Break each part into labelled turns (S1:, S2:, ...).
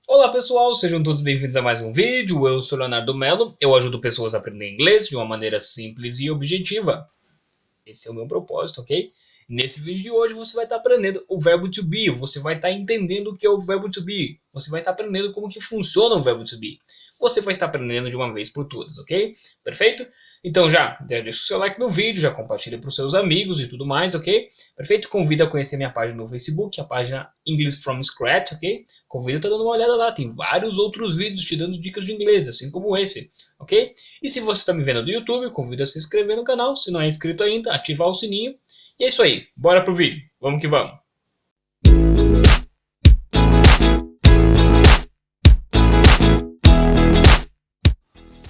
S1: Olá pessoal, sejam todos bem-vindos a mais um vídeo. Eu sou Leonardo Mello, eu ajudo pessoas a aprender inglês de uma maneira simples e objetiva. Esse é o meu propósito, ok? Nesse vídeo de hoje você vai estar aprendendo o verbo to be, você vai estar entendendo o que é o verbo to be, você vai estar aprendendo como que funciona o verbo to be. Você vai estar aprendendo de uma vez por todas, ok? Perfeito? Então já deixa o seu like no vídeo, já compartilha para os seus amigos e tudo mais, ok? Perfeito? Convido a conhecer minha página no Facebook, a página English from Scratch, ok? Convido a estar dando uma olhada lá, tem vários outros vídeos te dando dicas de inglês, assim como esse, ok? E se você está me vendo do YouTube, convido a se inscrever no canal, se não é inscrito ainda, ativar o sininho. E é isso aí, bora pro vídeo, vamos que vamos!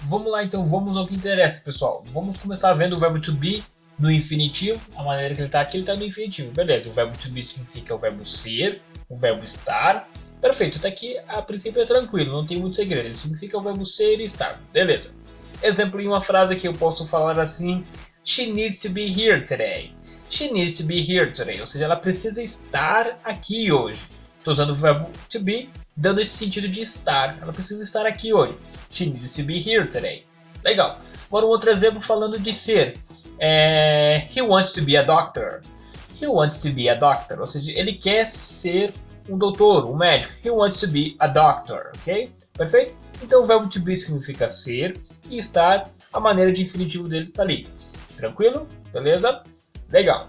S1: Vamos lá então, vamos ao que interessa, pessoal. Vamos começar vendo o verbo to be no infinitivo. A maneira que ele está aqui, ele está no infinitivo. Beleza, o verbo to be significa o verbo ser, o verbo estar. Perfeito, até aqui a princípio é tranquilo, não tem muito segredo. Ele significa o verbo ser e estar. Beleza. Exemplo em uma frase que eu posso falar assim: She needs to be here today. She needs to be here today. Ou seja, ela precisa estar aqui hoje. Estou usando o verbo to be, dando esse sentido de estar. Ela precisa estar aqui hoje. She needs to be here today. Legal. Agora um outro exemplo falando de ser. He wants to be a doctor. He wants to be a doctor. Ou seja, ele quer ser um doutor, um médico. He wants to be a doctor. Ok? Perfeito? Então o verbo to be significa ser e estar. A maneira de infinitivo dele está ali. Tranquilo? Beleza? Legal.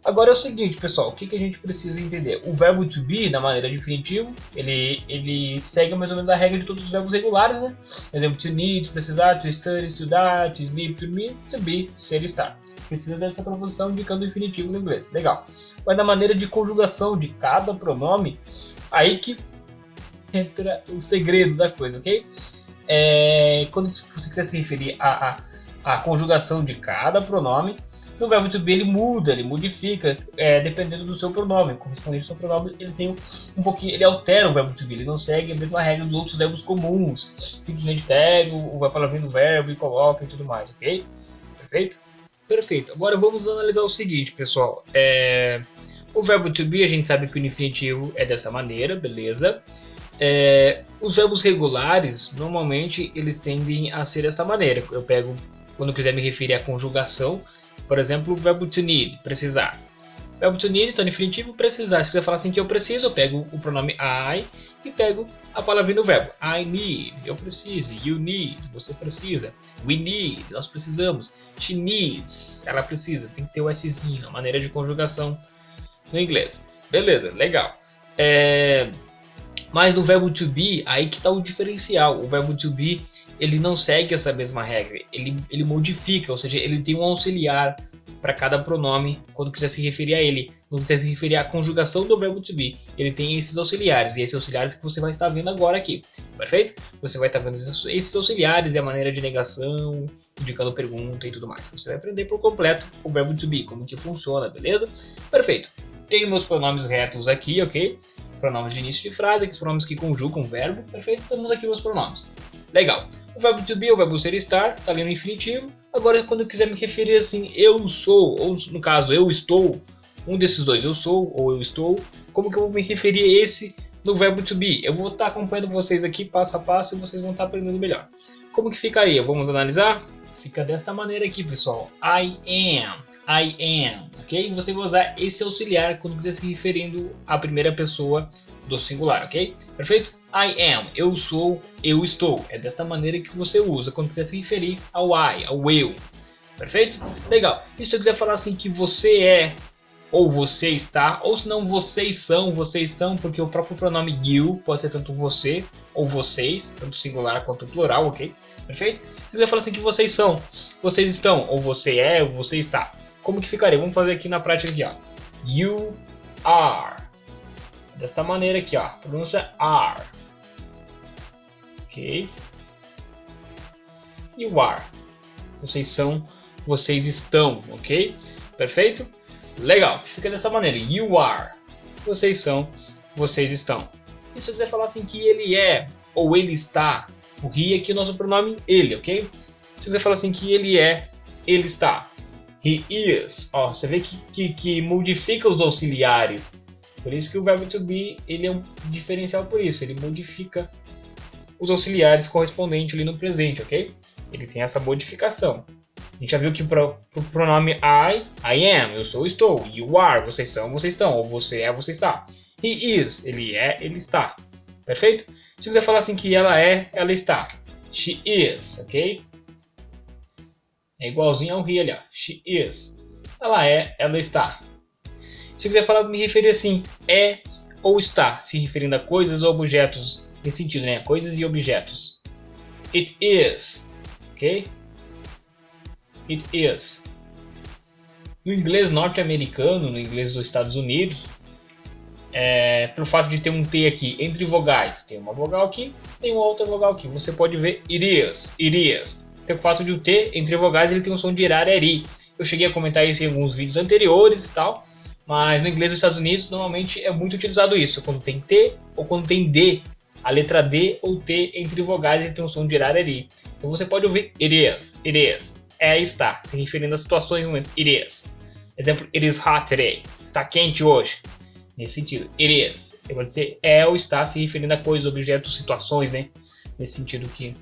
S1: Agora é o seguinte, pessoal, o que a gente precisa entender? O verbo to be, na maneira de infinitivo, ele segue mais ou menos a regra de todos os verbos regulares, né? Por exemplo, to need, precisar, to study, estudar, to sleep, dormir, to be, ser, estar. Precisa dessa proposição indicando o infinitivo no inglês. Legal. Mas na maneira de conjugação de cada pronome, aí que entra o segredo da coisa, ok? Quando você quiser se referir à conjugação de cada pronome, no verbo to be ele muda, ele modifica, dependendo do seu pronome. Correspondente ao seu pronome, ele tem um pouquinho, ele altera o verbo to be, ele não segue a mesma regra dos outros verbos comuns. Simplesmente pega a palavrinha do verbo e coloca e tudo mais, ok? Perfeito? Perfeito. Agora vamos analisar o seguinte, pessoal. O verbo to be, a gente sabe que o infinitivo é dessa maneira, beleza? Os verbos regulares, normalmente, eles tendem a ser dessa maneira. Eu pego, quando eu quiser me referir à conjugação, por exemplo, o verbo to need, precisar. O verbo to need está no infinitivo, precisar. Se quiser falar assim que eu preciso, eu pego o pronome I e pego a palavrinha do verbo. I need, eu preciso. You need, você precisa. We need, nós precisamos. She needs, ela precisa. Tem que ter o Szinho, a maneira de conjugação no inglês. Beleza, legal. Mas no verbo to be, aí que está o diferencial. O verbo to be, ele não segue essa mesma regra. Ele modifica, ou seja, ele tem um auxiliar para cada pronome quando quiser se referir a ele. Quando quiser se referir à conjugação do verbo to be, ele tem esses auxiliares. E esses auxiliares que você vai estar vendo agora aqui. Perfeito? Você vai estar vendo esses auxiliares e a maneira de negação, indicando pergunta e tudo mais. Você vai aprender por completo o verbo to be, como que funciona, beleza? Perfeito. Tenho meus pronomes retos aqui, ok? Pronomes de início de frase, aqueles pronomes que conjugam o verbo. Perfeito? Temos aqui meus pronomes. Legal. O verbo to be, o verbo ser e estar, está ali no infinitivo. Agora, quando eu quiser me referir assim, eu sou, ou no caso, eu estou, um desses dois, eu sou ou eu estou, como que eu vou me referir a esse no verbo to be? Eu vou estar acompanhando vocês aqui passo a passo e vocês vão estar aprendendo melhor. Como que ficaria? Vamos analisar? Fica desta maneira aqui, pessoal. I am, ok? Você vai usar esse auxiliar quando quiser se referindo à primeira pessoa do singular, ok? Perfeito? I am, eu sou, eu estou. É desta maneira que você usa quando quiser se referir ao I, ao eu. Perfeito? Legal. E se eu quiser falar assim que você é, ou você está, ou se não vocês são, vocês estão, porque o próprio pronome you pode ser tanto você ou vocês, tanto singular quanto plural, ok? Perfeito? Se eu quiser falar assim que vocês são, vocês estão, ou você é, ou você está. Como que ficaria? Vamos fazer aqui na prática aqui, ó. You are. Desta maneira aqui, ó. Pronúncia are. Ok? You are. Vocês são, vocês estão, ok? Perfeito? Legal. Fica dessa maneira. You are. Vocês são, vocês estão. E se eu quiser falar assim que ele é, ou ele está, o he aqui é o nosso pronome ele, ok? Se eu quiser falar assim que ele é, ele está. He is. Ó, você vê que modifica os auxiliares Por isso que o verbo to be ele é um diferencial por isso, ele modifica os auxiliares correspondentes ali no presente, ok? Ele tem essa modificação. A gente já viu que para o pronome I am, eu sou, estou. You are, vocês são, vocês estão. Ou você é, você está. He is, ele é, ele está. Perfeito? Se você falar assim que ela é, ela está. She is, ok? É igualzinho ao he ali, ó. She is. Ela é, ela está. Se quiser falar, me referir assim, é ou está, se referindo a coisas ou objetos, nesse sentido, né? Coisas e objetos. It is, ok? It is. No inglês norte-americano, no inglês dos Estados Unidos, pelo fato de ter um T aqui entre vogais, tem uma vogal aqui, tem uma outra vogal aqui, você pode ver it is, it is. Pelo fato de o T entre vogais, ele tem um som de irar, eri. Eu cheguei a comentar isso em alguns vídeos anteriores e tal, mas no inglês dos Estados Unidos, normalmente é muito utilizado isso, quando tem T ou quando tem D. A letra D ou T entre vogais, ele tem um som de irar, eri. Então você pode ouvir it is, it is. É, está, se referindo a situações e momentos. It is. Exemplo, it is hot today. Está quente hoje. Nesse sentido, it is. Pode dizer é ou está, se referindo a coisas, objetos, situações, né? Nesse sentido aqui.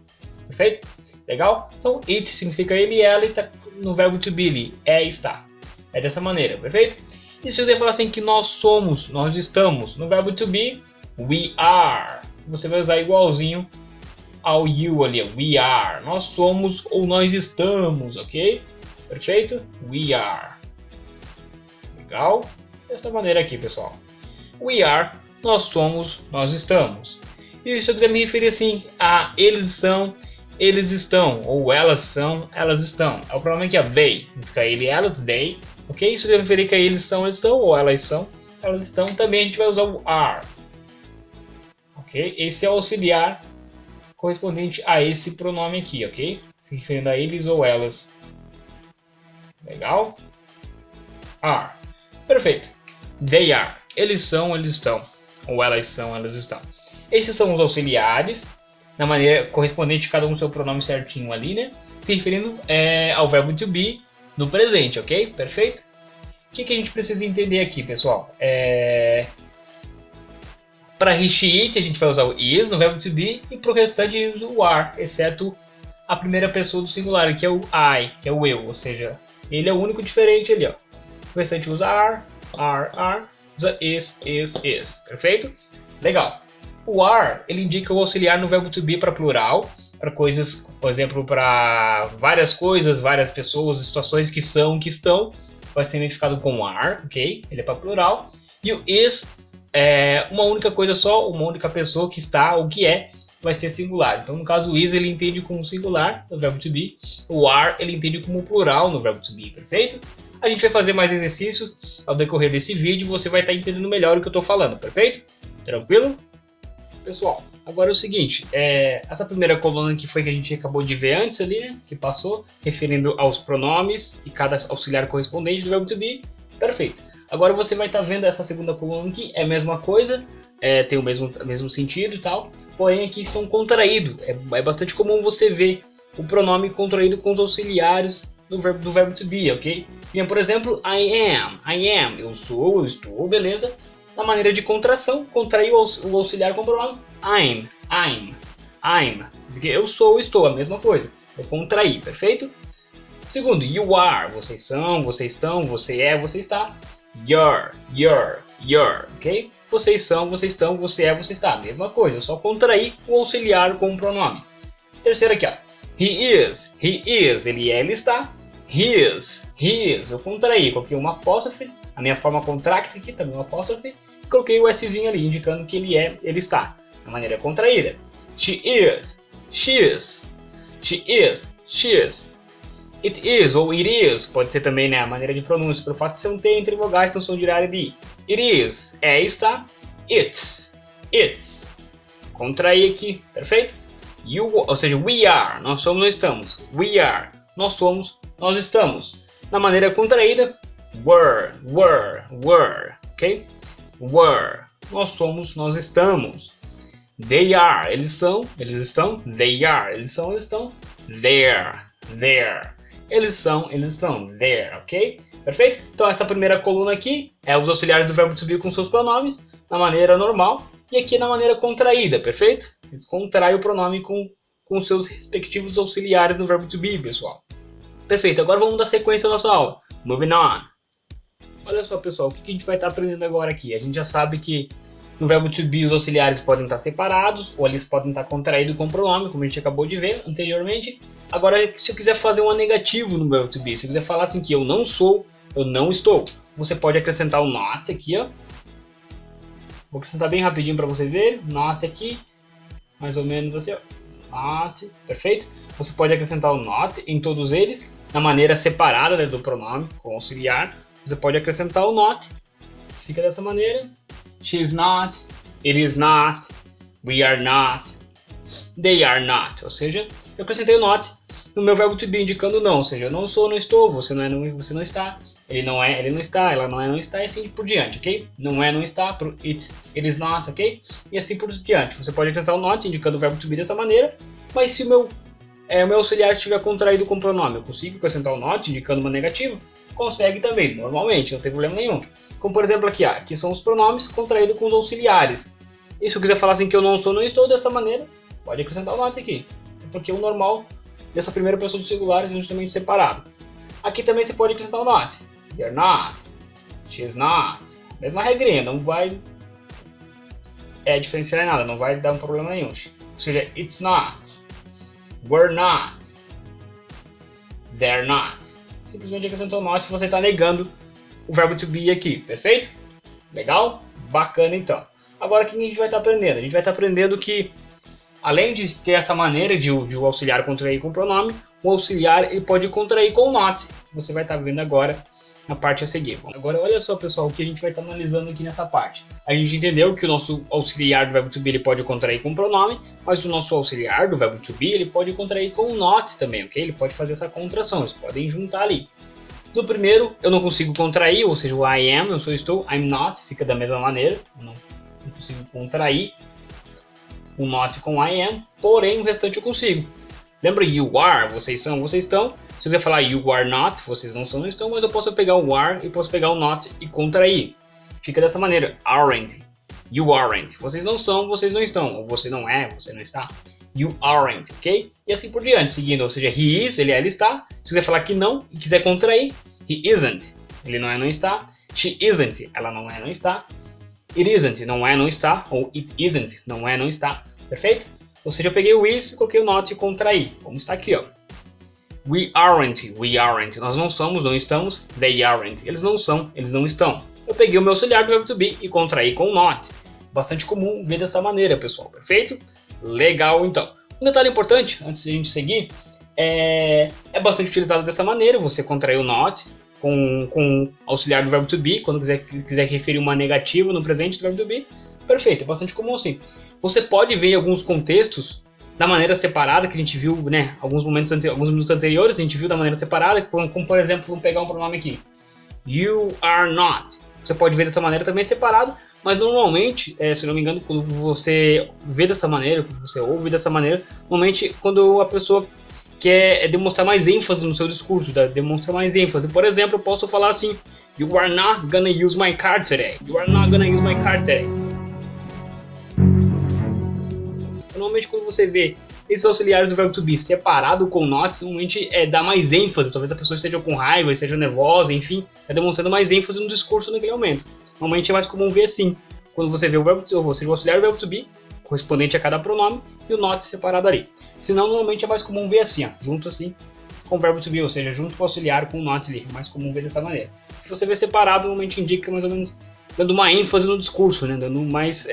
S1: Perfeito? Legal? Então, it significa ele e ela e está no verbo to be ali. É e está. É dessa maneira, perfeito? E se você falar assim que nós somos, nós estamos, no verbo to be, we are. Você vai usar igualzinho ao you ali, we are. Nós somos ou nós estamos, ok? Perfeito? We are. Legal? Dessa maneira aqui, pessoal. We are, nós somos, nós estamos. E se eu quiser me referir assim a eles são, eles estão. Ou elas são, elas estão. É o pronome aqui, they. Significa ele e ela, they. Ok? Se eu quiser me referir que a eles são, eles estão. Ou elas são, elas estão. Também a gente vai usar o are. Ok? Esse é o auxiliar correspondente a esse pronome aqui, ok? Se referindo a eles ou elas. Legal? Are. Perfeito. They are. Eles são, eles estão. Ou elas são, elas estão. Esses são os auxiliares, na maneira correspondente, cada um seu pronome certinho ali, né? Se referindo ao verbo to be no presente, ok? Perfeito? O que a gente precisa entender aqui, pessoal? Para he, she, it, a gente vai usar o is no verbo to be, e para o restante a gente usa o are, exceto a primeira pessoa do singular, que é o I, que é o eu, ou seja, ele é o único diferente ali, ó. O restante usa are, usa is, perfeito? Legal. O are, ele indica o auxiliar no verbo to be para plural, para coisas, por exemplo, para várias coisas, várias pessoas, situações que são, que estão, vai ser identificado com are, ok? Ele é para plural. E o is uma única coisa só, uma única pessoa que está ou que é, vai ser singular. Então, no caso, o is ele entende como singular no verbo to be, o are ele entende como plural no verbo to be, perfeito? A gente vai fazer mais exercícios ao decorrer desse vídeo e você vai estar entendendo melhor o que eu estou falando, perfeito? Tranquilo? Pessoal, agora é o seguinte, essa primeira coluna que foi que a gente acabou de ver antes ali, né, que passou, referindo aos pronomes e cada auxiliar correspondente do verbo to be, perfeito. Agora você vai estar vendo essa segunda coluna aqui, é a mesma coisa, tem o mesmo sentido e tal, porém aqui estão contraídos. É bastante comum você ver o pronome contraído com os auxiliares do verbo to be, ok? Então, por exemplo, I am, eu sou, eu estou, beleza? Na maneira de contração, contrair o auxiliar com o pronome I'm. Eu sou, eu estou, a mesma coisa. É contrair, perfeito? Segundo, you are, vocês são, vocês estão, você é, você está. You're, ok? Vocês são, vocês estão, você é, você está. Mesma coisa, só contrair o auxiliar com o pronome. Terceiro aqui, ó. He is, ele é, ele está. His, eu contraí, coloquei uma apóstrofe, a minha forma contracta aqui também uma apóstrofe, e coloquei o Szinho ali, indicando que ele é, ele está. De maneira contraída. She is, It is ou it is, pode ser também, né, a maneira de pronúncia, pelo fato de ser um T entre vogais, tem um som de irar e bi. It is, é, está. It's. Contrair aqui, perfeito? Ou seja, we are, nós somos, nós estamos. We are, nós somos, nós estamos. Na maneira contraída, were, ok? Were, nós somos, nós estamos. They are, eles são, eles estão. They are, eles são, eles estão. There. eles são, eles estão. There, ok? Perfeito? Então essa primeira coluna aqui é os auxiliares do verbo to be com seus pronomes na maneira normal e aqui na maneira contraída, perfeito? Eles contraem o pronome com seus respectivos auxiliares no verbo to be, pessoal. Perfeito, agora vamos dar sequência à nossa aula. Moving on. Olha só, pessoal, o que a gente vai estar aprendendo agora aqui? A gente já sabe que no verbo to be os auxiliares podem estar separados ou eles podem estar contraídos com o pronome, como a gente acabou de ver anteriormente. Agora, se eu quiser fazer um negativo no verbo to be, se eu quiser falar assim que eu não sou, eu não estou, você pode acrescentar o not aqui, ó. Vou acrescentar bem rapidinho para vocês verem. Not aqui, mais ou menos assim, ó. Not, perfeito? Você pode acrescentar o not em todos eles, na maneira separada, né, do pronome, com auxiliar. Você pode acrescentar o not, fica dessa maneira. She is not, it is not, we are not, they are not. Ou seja, eu acrescentei o not no meu verbo to be indicando não. Ou seja, eu não sou, não estou, você não é, não, você não está, ele não é, ele não está, ela não é, não está, e assim por diante, ok? Não é, não está, pro it is not, ok? E assim por diante. Você pode acrescentar o not indicando o verbo to be dessa maneira, mas se o meu auxiliar estiver contraído com o pronome, eu consigo acrescentar o not indicando uma negativa? Consegue também, normalmente, não tem problema nenhum. Como por exemplo aqui, aqui são os pronomes contraídos com os auxiliares. E se eu quiser falar assim que eu não sou, não estou, dessa maneira, pode acrescentar o not aqui. Porque o normal dessa primeira pessoa do singular é justamente separado. Aqui também você pode acrescentar o not. You're not, she is not. Mesma regrinha, não vai diferenciar nada, não vai dar um problema nenhum. Ou seja, it's not, we're not, they're not. Simplesmente acrescentou not e você está negando o verbo to be aqui, perfeito? Legal? Bacana então. Agora o que a gente vai estar aprendendo? A gente vai estar aprendendo que, além de ter essa maneira de o auxiliar contrair com o pronome, o auxiliar ele pode contrair com o not. Você vai estar vendo agora na parte a seguir. Bom, agora olha só, pessoal, o que a gente vai estar analisando aqui nessa parte. A gente entendeu que o nosso auxiliar do verbo to be ele pode contrair com o pronome, mas o nosso auxiliar do verbo to be ele pode contrair com o not também, ok? Ele pode fazer essa contração, eles podem juntar ali. No primeiro, eu não consigo contrair, ou seja, o I am, eu sou estou, I'm not, fica da mesma maneira, eu não consigo contrair o not com I am, porém o restante eu consigo. Lembra you are, vocês são, vocês estão. Se eu quiser falar you are not, vocês não são, não estão, mas eu posso pegar o are e posso pegar o not e contrair. Fica dessa maneira, aren't, you aren't. Vocês não são, vocês não estão. Ou você não é, você não está. You aren't, ok? E assim por diante, seguindo, ou seja, he is, ele é, ele está. Se quiser falar que não e quiser contrair, he isn't, ele não é, não está. She isn't, ela não é, não está. It isn't, não é, não está. Ou it isn't, não é, não está. Perfeito? Ou seja, eu peguei o is, coloquei o not e contraí. Vamos estar aqui, ó. We aren't. Nós não somos, não estamos. They aren't. Eles não são, eles não estão. Eu peguei o meu auxiliar do verbo to be e contraí com o not. Bastante comum ver dessa maneira, pessoal. Perfeito? Legal, então. Um detalhe importante, antes de a gente seguir, é bastante utilizado dessa maneira. Você contrair o not com auxiliar do verbo to be, quando quiser referir uma negativa no presente do verbo to be. Perfeito, é bastante comum assim. Você pode ver em alguns contextos da maneira separada, que a gente viu, né, alguns minutos anteriores, a gente viu da maneira separada, como por exemplo, vamos pegar um pronome aqui. You are not. Você pode ver dessa maneira também separado, mas normalmente, se não me engano, quando você vê dessa maneira, quando você ouve dessa maneira, normalmente quando a pessoa quer demonstrar mais ênfase no seu discurso, demonstra mais ênfase. Por exemplo, eu posso falar assim, you are not gonna use my car today. You are not gonna use my car today. Normalmente quando você vê esses auxiliares do verbo to be separado com not, normalmente dá mais ênfase, talvez a pessoa esteja com raiva, esteja nervosa, enfim, está demonstrando mais ênfase no discurso naquele momento. Normalmente é mais comum ver assim, quando você vê o verbo to be, ou seja, o auxiliar do verbo to be, correspondente a cada pronome, e o not separado ali. Senão, normalmente é mais comum ver assim, ó, junto assim, com o verbo to be, ou seja, junto com o auxiliar com o not ali, é mais comum ver dessa maneira. Se você vê separado, normalmente indica mais ou menos dando uma ênfase no discurso, né, dando mais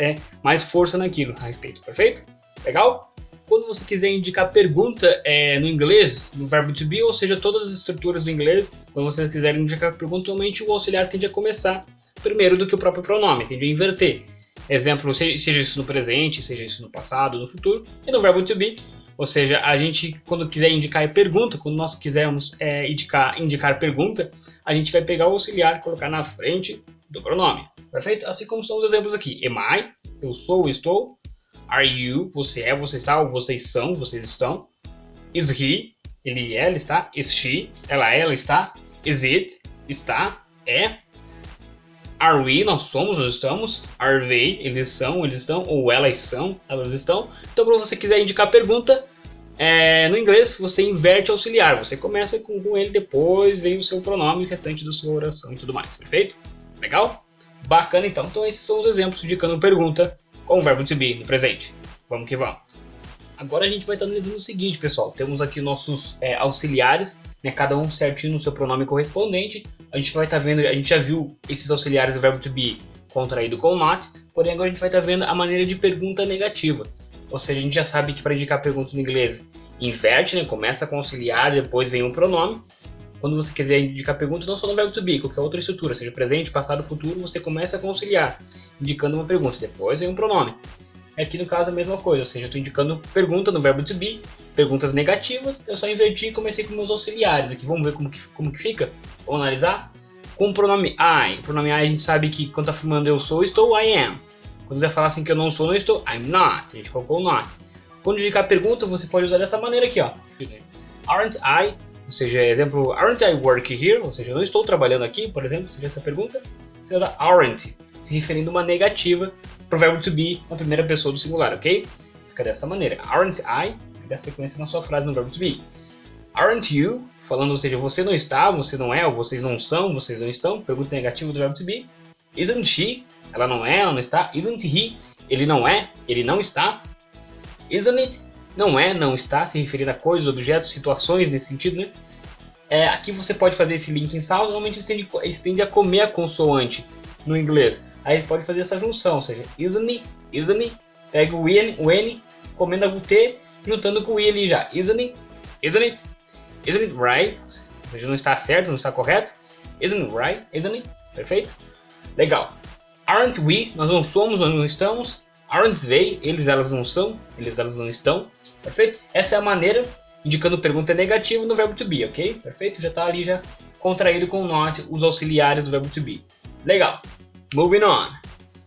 S1: força naquilo a respeito, perfeito? Legal? Quando você quiser indicar pergunta no inglês, no verbo to be, ou seja, todas as estruturas do inglês, quando você quiser indicar pergunta, normalmente o auxiliar tende a começar primeiro do que o próprio pronome, tende a inverter. Exemplo, seja isso no presente, seja isso no passado, no futuro, e no verbo to be, ou seja, a gente, quando quiser indicar pergunta, quando nós quisermos indicar pergunta, a gente vai pegar o auxiliar e colocar na frente do pronome, perfeito? Assim como são os exemplos aqui, am I, eu sou, estou. Are you, você é, você está, ou vocês são, vocês estão. Is he, ele, ela está, is she, ela está, is it, está, é, are we, nós somos, nós estamos, are they, eles são, eles estão, ou elas são, elas estão. Então, para você quiser indicar a pergunta, no inglês você inverte auxiliar, você começa com ele, depois vem o seu pronome e o restante da sua oração e tudo mais, perfeito? Legal? Bacana então. Então esses são os exemplos indicando pergunta com o verbo to be no presente. Vamos que vamos. Agora a gente vai estar analisando o seguinte, pessoal. Temos aqui nossos auxiliares, né, cada um certinho no seu pronome correspondente. A gente vai estar vendo, a gente já viu esses auxiliares do verbo to be contraído com not, porém agora a gente vai estar vendo a maneira de pergunta negativa. Ou seja, a gente já sabe que para indicar perguntas no inglês, inverte, né? Começa com auxiliar, depois vem um pronome. Quando você quiser indicar pergunta, não só no verbo to be, qualquer outra estrutura, seja presente, passado, futuro, você começa com auxiliar, indicando uma pergunta, depois vem um pronome. Aqui no caso a mesma coisa, ou seja, eu estou indicando pergunta no verbo to be, perguntas negativas, eu só inverti e comecei com meus auxiliares aqui. Vamos ver como que fica? Vamos analisar? Com o pronome I. O pronome I a gente sabe que quando está afirmando eu sou, estou, I am. Quando você falar assim que eu não sou, não estou, I'm not. A gente colocou not. Quando indicar pergunta, você pode usar dessa maneira aqui, ó. Aren't I, ou seja, exemplo, aren't I work here? Ou seja, eu não estou trabalhando aqui, por exemplo, seria essa pergunta. Você usa aren't, se referindo a uma negativa para o verbo to be na primeira pessoa do singular, ok? Fica dessa maneira. Aren't I, dá sequência na sua frase no verbo to be. Aren't you, falando, ou seja, você não está, você não é, ou vocês não são, vocês não estão. Pergunta negativa do verbo to be. Isn't she? Ela não é, ela não está. Isn't he? Ele não é, ele não está. Isn't it? Não é, não está, se referindo a coisas, objetos, situações nesse sentido, né? Aqui você pode fazer esse link em salvo, normalmente eles tendem a comer a consoante no inglês. Aí ele pode fazer essa junção, ou seja, isn't it, pega o N, comenda o T, juntando com o I ali já. Isn't it right? Ou seja, não está certo, não está correto. Isn't it right? Isn't it? Perfeito? Legal. Aren't we? Nós não somos, nós não estamos. Aren't they? Eles, elas não são. Eles, elas não estão. Perfeito? Essa é a maneira, indicando pergunta negativa no verbo to be, ok? Perfeito? Já está ali já contraído com not, os auxiliares do verbo to be. Legal. Moving on.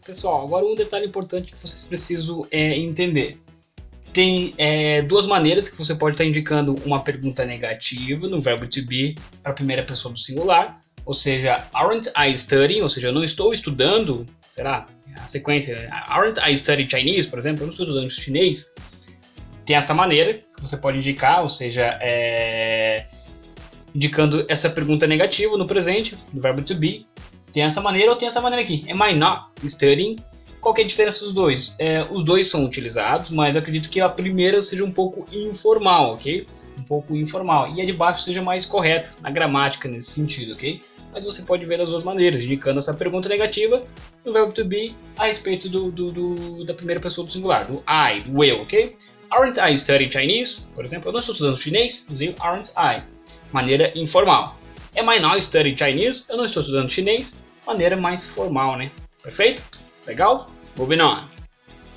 S1: Pessoal, agora um detalhe importante que vocês precisam entender. Tem duas maneiras que você pode estar indicando uma pergunta negativa no verbo to be para a primeira pessoa do singular. Ou seja, aren't I studying? Ou seja, eu não estou estudando, será? A sequência, aren't I studying Chinese, por exemplo, eu não estou estudando chinês. Tem essa maneira que você pode indicar, ou seja, indicando essa pergunta negativa no presente, no verbo to be. Tem essa maneira ou tem essa maneira aqui. Am I not studying? Qual que é a diferença dos dois? Os dois são utilizados, mas eu acredito que a primeira seja um pouco informal, ok? Um pouco informal. E a de baixo seja mais correta na gramática nesse sentido, ok? Mas você pode ver das duas maneiras, indicando essa pergunta negativa no verbo to be a respeito da primeira pessoa do singular, do I, do eu, ok? Aren't I studying Chinese? Por exemplo, eu não estou estudando chinês, usei aren't I. Maneira informal. Am I not studying Chinese? Eu não estou estudando chinês. Maneira mais formal, né? Perfeito? Legal? Moving on.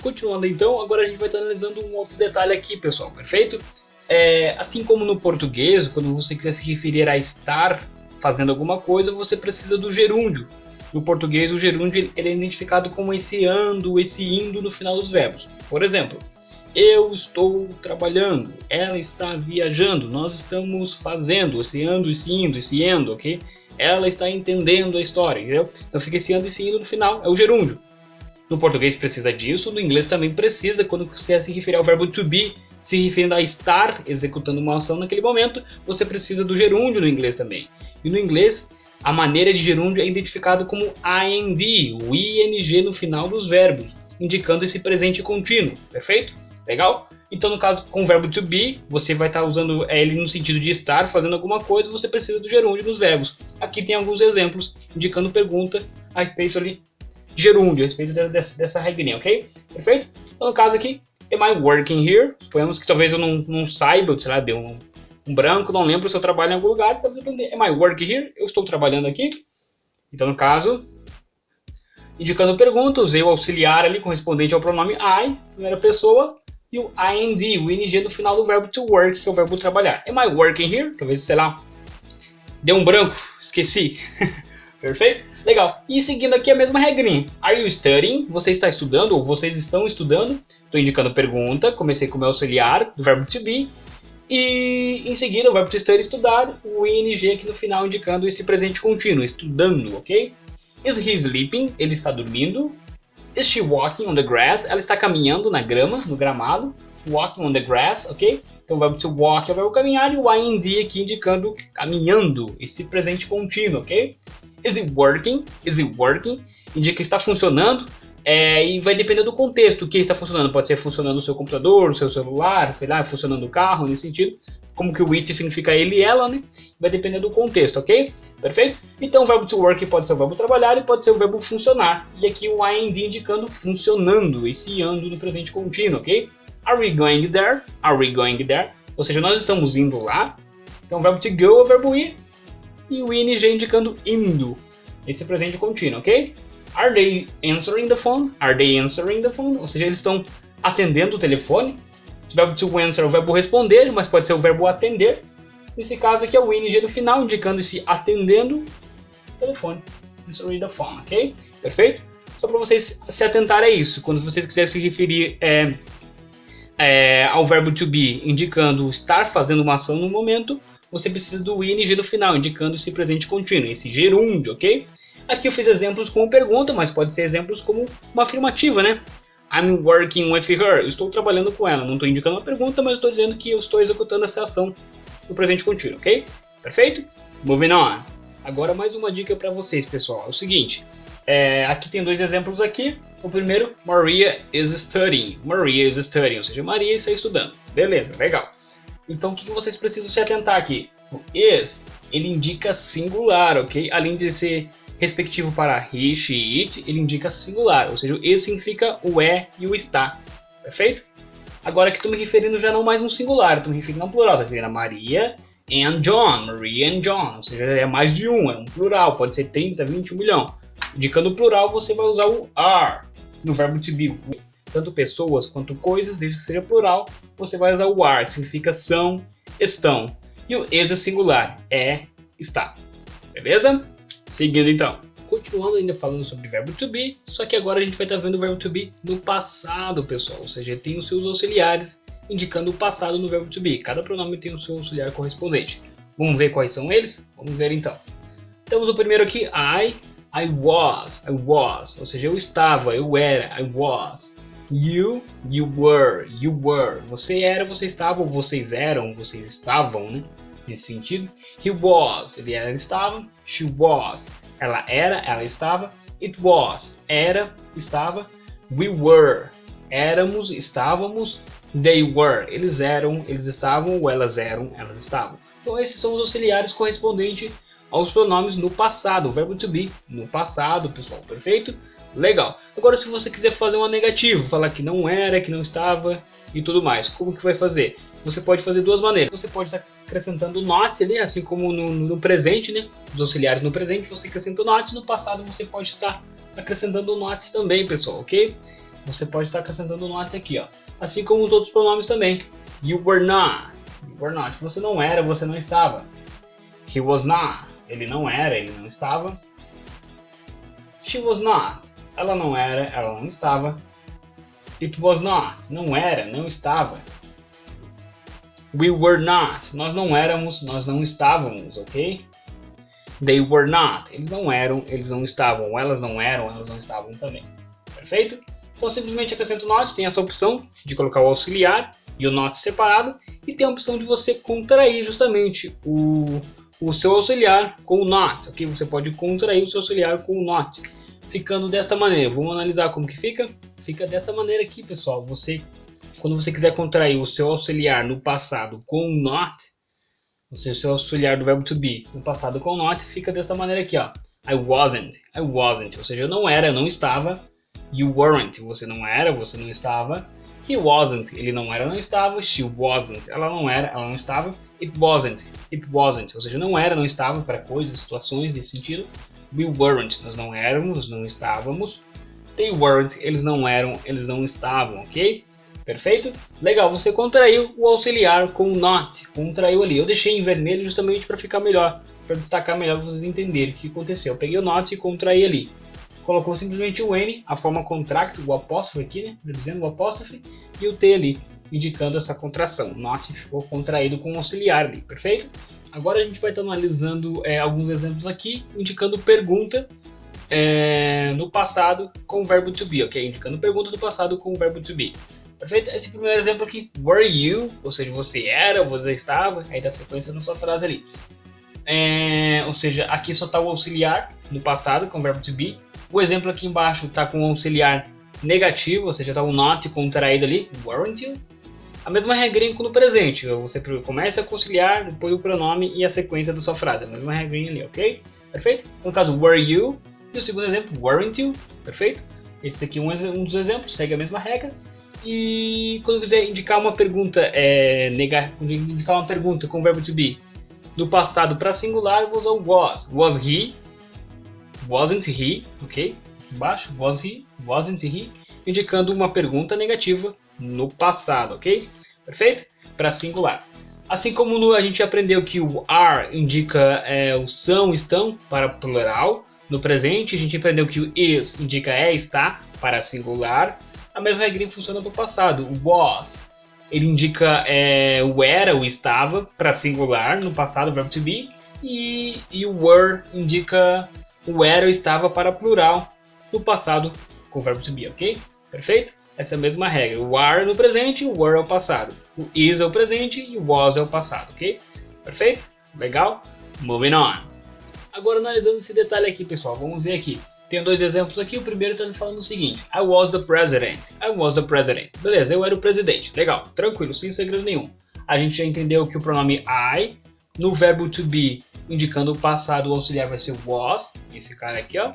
S1: Continuando então, agora a gente vai estar analisando um outro detalhe aqui, pessoal. Perfeito? Assim como no português, quando você quiser se referir a estar fazendo alguma coisa, você precisa do gerúndio. No português, o gerúndio ele é identificado como esse ando, esse indo no final dos verbos. Por exemplo, eu estou trabalhando, ela está viajando, nós estamos fazendo, esse ando, esse indo, esse endo, ok? Ela está entendendo a história, entendeu? Então fica esse ando e esse indo no final, é o gerúndio. No português precisa disso, no inglês também precisa, quando você se referir ao verbo to be, se referindo a estar executando uma ação naquele momento, você precisa do gerúndio no inglês também. E no inglês, a maneira de gerúndio é identificado como IND, o ING no final dos verbos, indicando esse presente contínuo, perfeito? Legal? Então, no caso, com o verbo to be, você vai estar usando ele no sentido de estar fazendo alguma coisa, você precisa do gerúndio nos verbos. Aqui tem alguns exemplos indicando pergunta a respeito ali de gerúndio, a respeito dessa regrinha, ok? Perfeito? Então, no caso aqui, am I working here? Suponhamos que talvez eu não saiba, sei lá, deu um branco, não lembro se eu trabalho em algum lugar, então você aprender, am I working here? Eu estou trabalhando aqui. Então, no caso, indicando pergunta, usei o auxiliar ali correspondente ao pronome I, primeira pessoa, e o IND, o ING no final do verbo to work, que é o verbo trabalhar. Am I working here? Talvez, sei lá, deu um branco, esqueci. Perfeito? Legal. E seguindo aqui a mesma regrinha. Are you studying? Você está estudando ou vocês estão estudando? Estou indicando pergunta, comecei com o meu auxiliar do verbo to be. E em seguida o verbo to study, estudar, o ing aqui no final indicando esse presente contínuo, estudando, ok? Is he sleeping? Ele está dormindo. Is she walking on the grass? Ela está caminhando na grama, no gramado. Walking on the grass, ok? Então o verbo to walk é o verbo caminhar e o ing aqui indicando caminhando, esse presente contínuo, ok? Is it working? Is it working? Indica que está funcionando. E vai depender do contexto, o que está funcionando. Pode ser funcionando o seu computador, o seu celular, sei lá, funcionando o carro, nesse sentido. Como que o it significa ele e ela, né? Vai depender do contexto, ok? Perfeito? Então o verbo to work pode ser o verbo trabalhar e pode ser o verbo funcionar. E aqui o ing indicando funcionando, esse ando no presente contínuo, ok? Are we going there? Are we going there? Ou seja, nós estamos indo lá. Então o verbo to go é o verbo ir. E o ing indicando indo, esse presente contínuo, ok? Are they answering the phone? Are they answering the phone? Ou seja, eles estão atendendo o telefone. O verbo to answer é o verbo responder, mas pode ser o verbo atender. Nesse caso aqui é o ing do final, indicando esse atendendo o telefone. Answering the phone, ok? Perfeito? Só para vocês se atentarem a isso. Quando vocês quiserem se referir ao verbo to be, indicando estar fazendo uma ação no momento, você precisa do ing do final, indicando esse presente contínuo, esse gerúndio, ok? Aqui eu fiz exemplos como pergunta, mas pode ser exemplos como uma afirmativa, né? I'm working with her. Eu estou trabalhando com ela. Não estou indicando uma pergunta, mas estou dizendo que eu estou executando essa ação no presente contínuo, ok? Perfeito? Moving on. Agora mais uma dica para vocês, pessoal. É o seguinte. Aqui tem dois exemplos aqui. O primeiro, Maria is studying. Maria is studying, ou seja, Maria está estudando. Beleza, legal. Então o que vocês precisam se atentar aqui? O is, ele indica singular, ok? Além de ser respectivo para he, she, it, ele indica singular, ou seja, o is significa o é e o está, perfeito? Agora aqui estou me referindo já não mais um singular, estou me referindo a um plural, estou me referindo a Maria and John, Maria and John, ou seja, é mais de um, é um plural, pode ser 30, 20, 1 milhão. Indicando o plural, você vai usar o are no verbo to be, tanto pessoas quanto coisas, desde que seja plural, você vai usar o are, que significa são, estão, e o is é singular, é, está, beleza? Seguindo então, continuando ainda falando sobre verbo to be, só que agora a gente vai estar vendo o verbo to be no passado, pessoal. Ou seja, tem os seus auxiliares indicando o passado no verbo to be. Cada pronome tem o seu auxiliar correspondente. Vamos ver quais são eles? Vamos ver então. Temos o primeiro aqui, I was. Ou seja, eu estava, eu era, I was. You were. Você era, você estava, ou vocês eram, vocês estavam, né? Nesse sentido. He was, ele era, ele estava. She was, ela era, ela estava. It was, era, estava. We were, éramos, estávamos. They were, eles eram, eles estavam, ou elas eram, elas estavam. Então esses são os auxiliares correspondentes aos pronomes no passado, o verbo to be no passado, pessoal, perfeito? Legal. Agora se você quiser fazer uma negativa, falar que não era, que não estava e tudo mais, como que vai fazer? Você pode fazer duas maneiras. Você pode estar acrescentando not ali, assim como no presente, né? Os auxiliares no presente você acrescenta o not, no passado você pode estar acrescentando o not também, pessoal, ok? Você pode estar acrescentando o not aqui, ó. Assim como os outros pronomes também. You were not. You were not. Você não era, você não estava. He was not. Ele não era, ele não estava. She was not. Ela não era, ela não estava. It was not. Não era, não estava. We were not. Nós não éramos, nós não estávamos, ok? They were not. Eles não eram, eles não estavam. Elas não eram, elas não estavam também. Perfeito? Então simplesmente acrescenta o not, tem essa opção de colocar o auxiliar e o not separado. E tem a opção de você contrair justamente o seu auxiliar com o not, ok? Você pode contrair o seu auxiliar com o not, ficando desta maneira. Vamos analisar como que fica. Fica dessa maneira aqui, pessoal. Quando você quiser contrair o seu auxiliar no passado com o not, ou seja, o seu auxiliar do verbo to be no passado com o not, fica dessa maneira aqui, ó. I wasn't, ou seja, eu não era, eu não estava. You weren't, você não era, você não estava. He wasn't, ele não era, não estava. She wasn't, ela não era, ela não estava. It wasn't, ou seja, não era, não estava para coisas, situações nesse sentido. We weren't, nós não éramos, nós não estávamos. They weren't, eles não eram, eles não estavam, ok? Perfeito? Legal, você contraiu o auxiliar com o not, contraiu ali. Eu deixei em vermelho justamente para ficar melhor, para destacar melhor para vocês entenderem o que aconteceu. Eu peguei o not e contraí ali. Colocou simplesmente o N, a forma contract, o apóstrofe aqui, né? Dizendo o apóstrofe, e o T ali. indicando essa contração. Not ficou contraído com auxiliar ali, perfeito? Agora a gente vai estar analisando alguns exemplos aqui, indicando pergunta no passado com o verbo to be, ok? Indicando pergunta do passado com o verbo to be. Perfeito? Esse primeiro exemplo aqui, were you, ou seja, você era, você estava, aí dá sequência na sua frase ali. Ou seja, aqui só está o auxiliar no passado com o verbo to be. O exemplo aqui embaixo está com o auxiliar negativo, ou seja, está o not contraído ali, weren't you? A mesma regrinha que no presente, você começa com o auxiliar, depois o pronome e a sequência da sua frase, a mesma regrinha ali, ok? Perfeito? No caso, were you, e o segundo exemplo, weren't you, perfeito? Esse aqui é um dos exemplos, segue a mesma regra. E quando quiser indicar uma pergunta, indicar uma pergunta com o verbo to be no passado para singular, eu vou usar o was. Was he? Wasn't he? Ok? Embaixo, was he? Wasn't he? Indicando uma pergunta negativa no passado, ok? Perfeito? Para singular. Assim como a gente aprendeu que o are indica o são, estão para plural. No presente, a gente aprendeu que o is indica está para singular. A mesma regrinha funciona para o passado. O was, ele indica o era, o estava para singular. No passado, o verbo to be. E o were indica o era, o estava para plural. No passado, com o verbo to be, ok? Perfeito? Essa é a mesma regra. O are no presente, o were é o passado. O is é o presente e o was é o passado, ok? Perfeito? Legal? Moving on. Agora analisando esse detalhe aqui, pessoal, vamos ver aqui. Tem dois exemplos aqui. O primeiro está me falando o seguinte: I was the president. I was the president. Beleza, eu era o presidente. Legal, tranquilo, sem segredo nenhum. A gente já entendeu que o pronome I, no verbo to be, indicando o passado, o auxiliar vai ser was. Esse cara aqui, ó.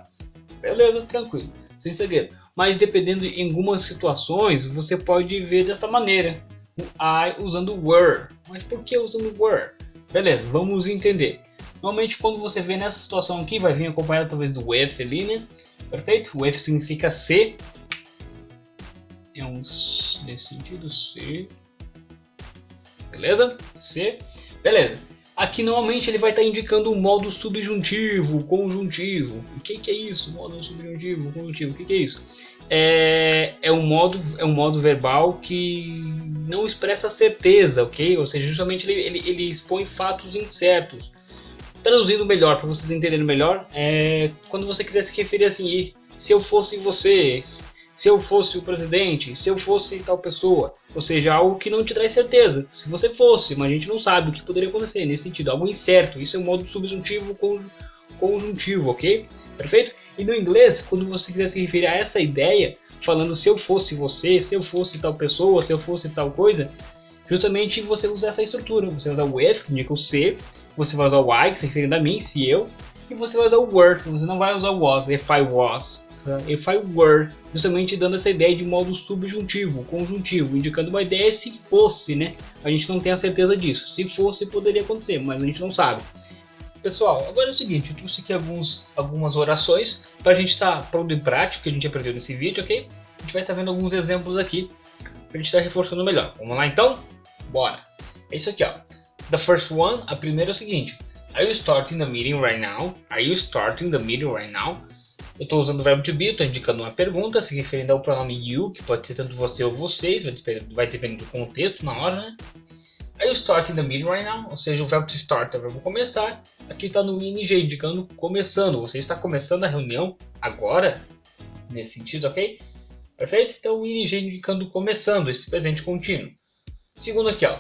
S1: Beleza, tranquilo, sem segredo. Mas dependendo em algumas situações, você pode ver dessa maneira. O I usando were. Mas por que usando were? Beleza, vamos entender. Normalmente quando você vê nessa situação aqui, vai vir acompanhado talvez do with ali, né? Perfeito? O with significa se. Nesse sentido, se. Beleza? Se. Beleza. Aqui normalmente ele vai estar indicando o modo subjuntivo, conjuntivo. O que é isso? Modo subjuntivo, conjuntivo. O que é isso? É um modo verbal que não expressa certeza, ok? Ou seja, justamente ele expõe fatos incertos. Traduzindo melhor, para vocês entenderem melhor, quando você quiser se referir assim, se eu fosse você, se eu fosse o presidente, se eu fosse tal pessoa, ou seja, algo que não te traz certeza. Se você fosse, mas a gente não sabe o que poderia acontecer, nesse sentido, algo incerto. Isso é um modo subjuntivo conjuntivo, ok? Perfeito? E no inglês, quando você quiser se referir a essa ideia, falando se eu fosse você, se eu fosse tal pessoa, se eu fosse tal coisa, justamente você usa essa estrutura. Você usa o if, que indica o se, você vai usar o I, que se referindo a mim, se eu, e você vai usar o were, você não vai usar o was, if I was, if I were, justamente dando essa ideia de modo subjuntivo, conjuntivo, indicando uma ideia se fosse, né? A gente não tem a certeza disso. Se fosse, poderia acontecer, mas a gente não sabe. Pessoal, agora é o seguinte, eu trouxe aqui algumas orações para a gente estar pondo em prática, que a gente aprendeu nesse vídeo, ok? A gente vai estar vendo alguns exemplos aqui, para a gente estar reforçando melhor. Vamos lá então? Bora! É isso aqui, ó. The first one, a primeira é o seguinte: Are you starting the meeting right now? Are you starting the meeting right now? Eu estou usando o verbo to be, estou indicando uma pergunta, se referindo ao pronome you, que pode ser tanto você ou vocês, vai depender do contexto na hora, né? Are you starting the meeting right now? Ou seja, o verbo to start é o verbo começar. Aqui está no ing, indicando começando. Você está começando a reunião agora? Nesse sentido, ok? Perfeito? Então o ing indicando começando, esse presente contínuo. Segundo aqui, ó.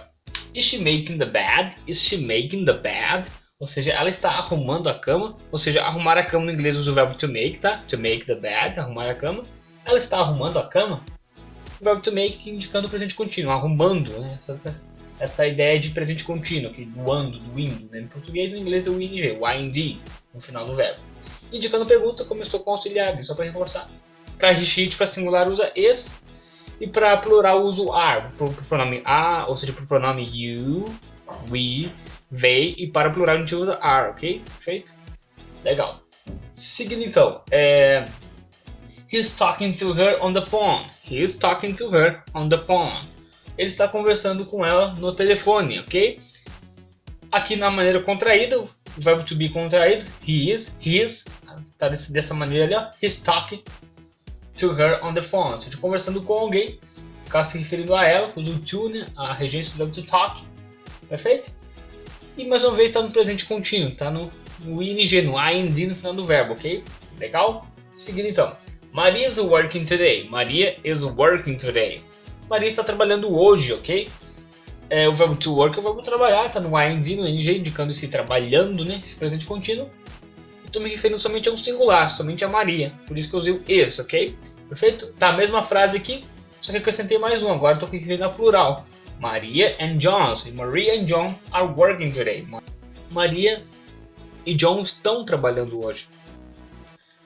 S1: Is she making the bed? Is she making the bed? Ou seja, ela está arrumando a cama. Ou seja, arrumar a cama no inglês usa o verbo to make, tá? To make the bed, arrumar a cama. Ela está arrumando a cama. O verbo to make indicando o presente contínuo, arrumando, né? Essa ideia de presente contínuo, aqui, do ando, do indo, né? Em português, no inglês é o ing, o ind, no final do verbo. Indicando pergunta, começou com auxiliar, só para reforçar. Para recheat, para singular, usa is. E para plural, usa o are. Para o pronome a, ou seja, para o pronome you, we, they. E para plural, a gente usa are, ok? Perfeito? Legal. Seguindo então, he's talking to her on the phone. He's talking to her on the phone. Ele está conversando com ela no telefone, ok? Aqui na maneira contraída, o verbo to be contraído, he is, tá dessa maneira ali, ó, he's talking to her on the phone, ou seja, conversando com alguém, ficar se referindo a ela, usa o to, né? A regência do verbo to talk, perfeito? E mais uma vez está no presente contínuo, está no ing, no ind no final do verbo, ok? Legal? Seguindo então. Maria is working today. Maria is working today. Maria está trabalhando hoje, ok? O verbo to work é o verbo trabalhar, está no ind, no ing, indicando esse trabalhando, né? Esse presente contínuo. Estou me referindo somente a um singular, somente a Maria. Por isso que eu usei o is, ok? Perfeito? Tá, a mesma frase aqui, só que acrescentei mais um. Agora estou me referindo a plural. Maria and John. Maria and John are working today. Maria e John estão trabalhando hoje.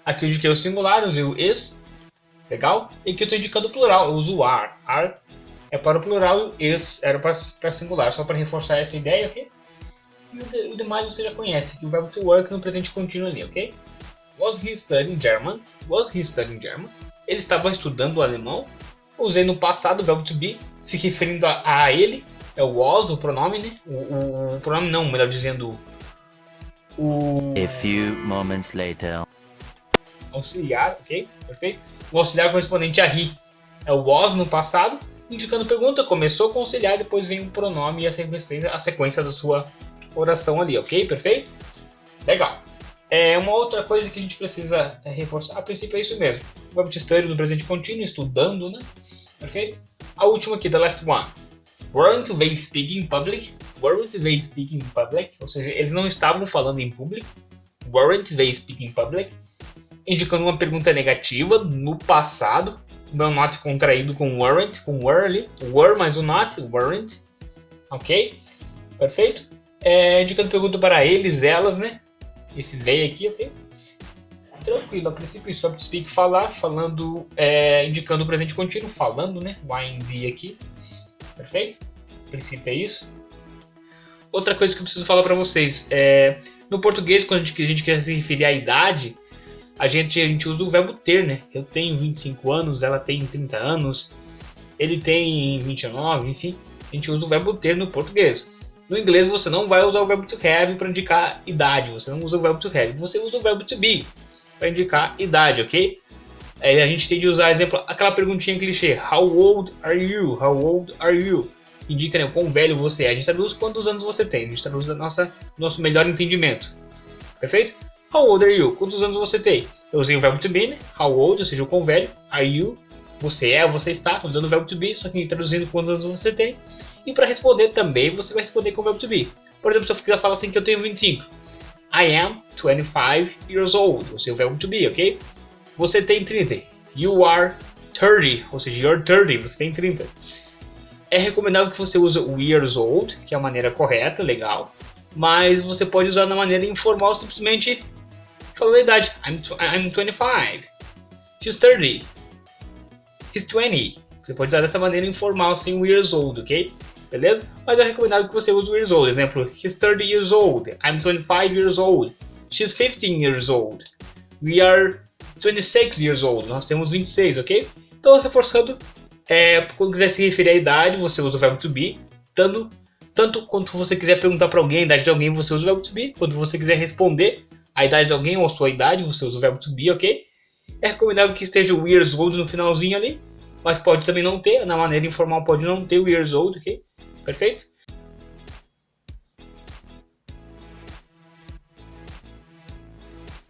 S1: Aqui eu indiquei o singular, usei o is. Legal? E aqui eu estou indicando o plural, eu uso o are. Are é para o plural e o is era para singular. Só para reforçar essa ideia, ok? E o demais você já conhece, que o verbo to work no presente contínuo ali, ok? Was he studying German? Was he studying German? Ele estava estudando alemão. Usei no passado o verbo to be, se referindo a ele. É o was, o pronome, né? O pronome não, melhor dizendo...
S2: A few moments later.
S1: Auxiliar, ok? Perfeito? O auxiliar correspondente a he. É o was no passado, indicando pergunta. Começou com auxiliar, depois vem o pronome e a sequência da sua oração ali, ok? Perfeito? Legal. Uma outra coisa que a gente precisa reforçar, a princípio é isso mesmo. O verbo to study no presente contínuo, estudando, né? Perfeito? A última aqui, the last one. Weren't they speaking in public? Weren't they speaking in public? Ou seja, eles não estavam falando em público. Weren't they speaking in public? Indicando uma pergunta negativa no passado. Não not contraído com weren't, com were ali. Were mais o not, weren't. Ok? Perfeito? Indicando pergunta para eles, elas, né? Esse they aqui, ok? Tranquilo, a princípio isso, verbo to speak, falar, falando, indicando o presente contínuo, falando, né? O IND aqui. Perfeito? A princípio é isso. Outra coisa que eu preciso falar para vocês, no português, quando a gente quer se referir à idade, a gente usa o verbo ter, né? Eu tenho 25 anos, ela tem 30 anos, ele tem 29, enfim. A gente usa o verbo ter no português. No inglês você não vai usar o verbo to have para indicar idade, você não usa o verbo to have, você usa o verbo to be para indicar idade, ok? A gente tem de usar, exemplo, aquela perguntinha clichê, how old are you? How old are you? Indica, né, o quão velho você é. A gente traduz quantos anos você tem, a gente traduz nosso melhor entendimento. Perfeito? How old are you? Quantos anos você tem? Eu usei o verbo to be, né? How old, ou seja, o quão velho. Are you? Você é, você está. Estou usando o verbo to be, só que traduzindo quantos anos você tem. E para responder também, você vai responder com o verbo to be. Por exemplo, se eu quiser falar assim que eu tenho 25. I am 25 years old. Ou seja, o verbo to be, ok? Você tem 30. You are 30. Ou seja, you're 30. Você tem 30. É recomendável que você use o years old, que é a maneira correta, legal. Mas você pode usar na maneira informal, simplesmente falando a idade. I'm 25. She's 30. He's 20. Você pode usar dessa maneira informal, sem o years old, ok? Beleza? Mas é recomendável que você use o years old. Exemplo, he's 30 years old. I'm 25 years old. She's 15 years old. We are 26 years old. Nós temos 26, ok? Então, reforçando, quando quiser se referir à idade, você usa o verbo to be. Tanto quanto você quiser perguntar para alguém a idade de alguém, você usa o verbo to be. Quando você quiser responder a idade de alguém ou a sua idade, você usa o verbo to be, ok? É recomendável que esteja o years old no finalzinho ali. Mas pode também não ter, na maneira informal pode não ter o years old, ok? Perfeito?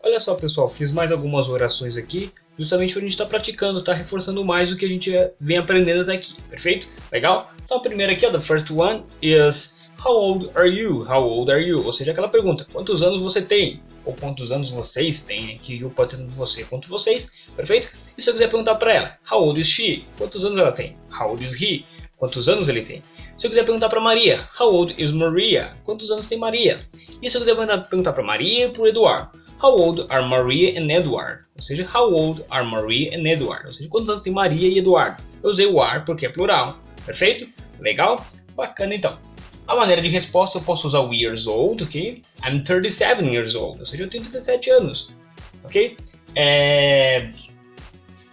S1: Olha só, pessoal, fiz mais algumas orações aqui, justamente para a gente estar praticando, tá reforçando mais o que a gente vem aprendendo até aqui, perfeito? Legal? Então a primeira aqui, ó, the first one is how old are you? How old are you? Ou seja, aquela pergunta, quantos anos você tem? Ou quantos anos vocês têm? Aqui pode ser você quanto vocês, perfeito? E se eu quiser perguntar para ela, how old is she? Quantos anos ela tem? How old is he? Quantos anos ele tem? Se eu quiser perguntar para Maria, how old is Maria? Quantos anos tem Maria? E se eu quiser perguntar para Maria e para o Eduardo, how old are Maria and Edward? Ou seja, how old are Maria and Edward? Ou seja, quantos anos tem Maria e Eduardo? Eu usei o are porque é plural, perfeito? Legal? Bacana então. A maneira de resposta eu posso usar o years old, ok? I'm 37 years old, ou seja, eu tenho 37 anos, ok?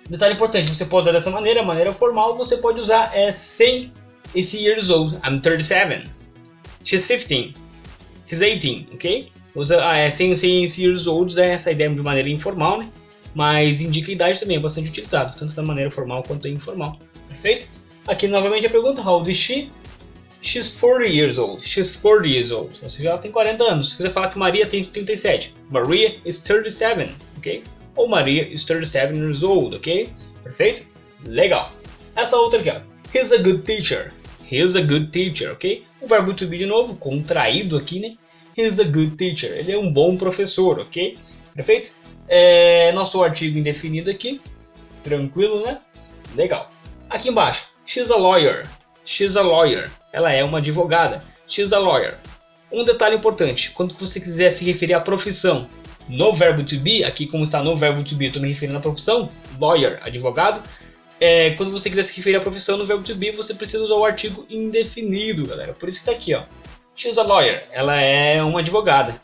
S1: Detalhe importante, você pode usar dessa maneira, a maneira formal, você pode usar sem esse years old. I'm 37. She's 15. He's 18, ok? Usa, sem esse years old, essa ideia de maneira informal, né? Mas indica idade também, é bastante utilizado, tanto da maneira formal quanto informal, perfeito? Aqui novamente a pergunta, how old is she? She's 40 years old. She's 40 years old. Ou seja, ela tem 40 anos. Se quiser falar que Maria tem 37. Maria is 37, ok? Ou Maria is 37 years old, ok? Perfeito? Legal. Essa outra aqui, ó. He's a good teacher. He's a good teacher, ok? O verbo to be de novo, contraído aqui, né? He's a good teacher. Ele é um bom professor, ok? Perfeito? Nosso artigo indefinido aqui. Tranquilo, né? Legal. Aqui embaixo. She's a lawyer. She's a lawyer. Ela é uma advogada. She's a lawyer. Um detalhe importante. Quando você quiser se referir à profissão no verbo to be, aqui como está no verbo to be, eu estou me referindo à profissão, lawyer, advogado. Quando você quiser se referir à profissão no verbo to be, você precisa usar o artigo indefinido, galera. Por isso que está aqui, ó. She's a lawyer. Ela é uma advogada.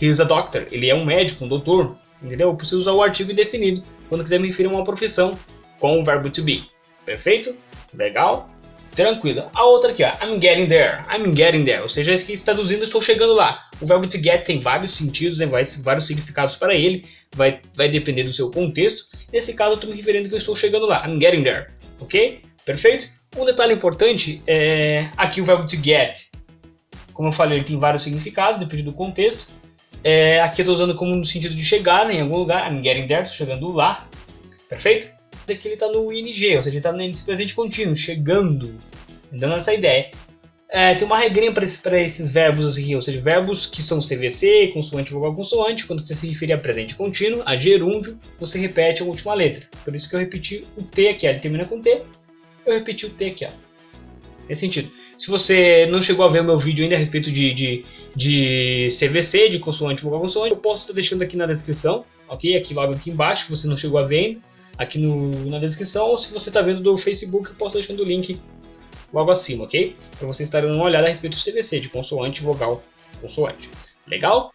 S1: He's a doctor. Ele é um médico, um doutor. Entendeu? Eu preciso usar o artigo indefinido quando quiser me referir a uma profissão com o verbo to be. Perfeito? Legal? Tranquilo. A outra aqui, ó. I'm getting there. I'm getting there. Ou seja, aqui traduzindo, estou chegando lá. O verbo to get tem vários sentidos, né? Vários significados para ele. Vai depender do seu contexto. Nesse caso, eu estou me referindo que eu estou chegando lá. I'm getting there. Ok? Perfeito? Um detalhe importante é aqui o verbo to get. Como eu falei, ele tem vários significados, depende do contexto. Aqui eu estou usando como no sentido de chegar, né, em algum lugar. I'm getting there, estou chegando lá. Perfeito? Daqui ele está no ing, ou seja, ele está no índice presente contínuo, chegando. Dando essa ideia. Tem uma regrinha para esses verbos aqui, ou seja, verbos que são CVC, consoante, vogal, consoante. Quando você se referir a presente contínuo, a gerúndio, você repete a última letra. Por isso que eu repeti o T aqui, ó, ele termina com T. Eu repeti o T aqui, ó. Nesse sentido. Se você não chegou a ver o meu vídeo ainda a respeito de CVC, de consoante, vogal, consoante, eu posso estar deixando aqui na descrição, ok? Aqui logo aqui embaixo, se você não chegou a ver ainda, aqui na descrição, ou se você está vendo do Facebook, eu posso estar deixando o link logo acima, ok? Para você estar dando uma olhada a respeito do CVC, de consoante, vogal, consoante. Legal?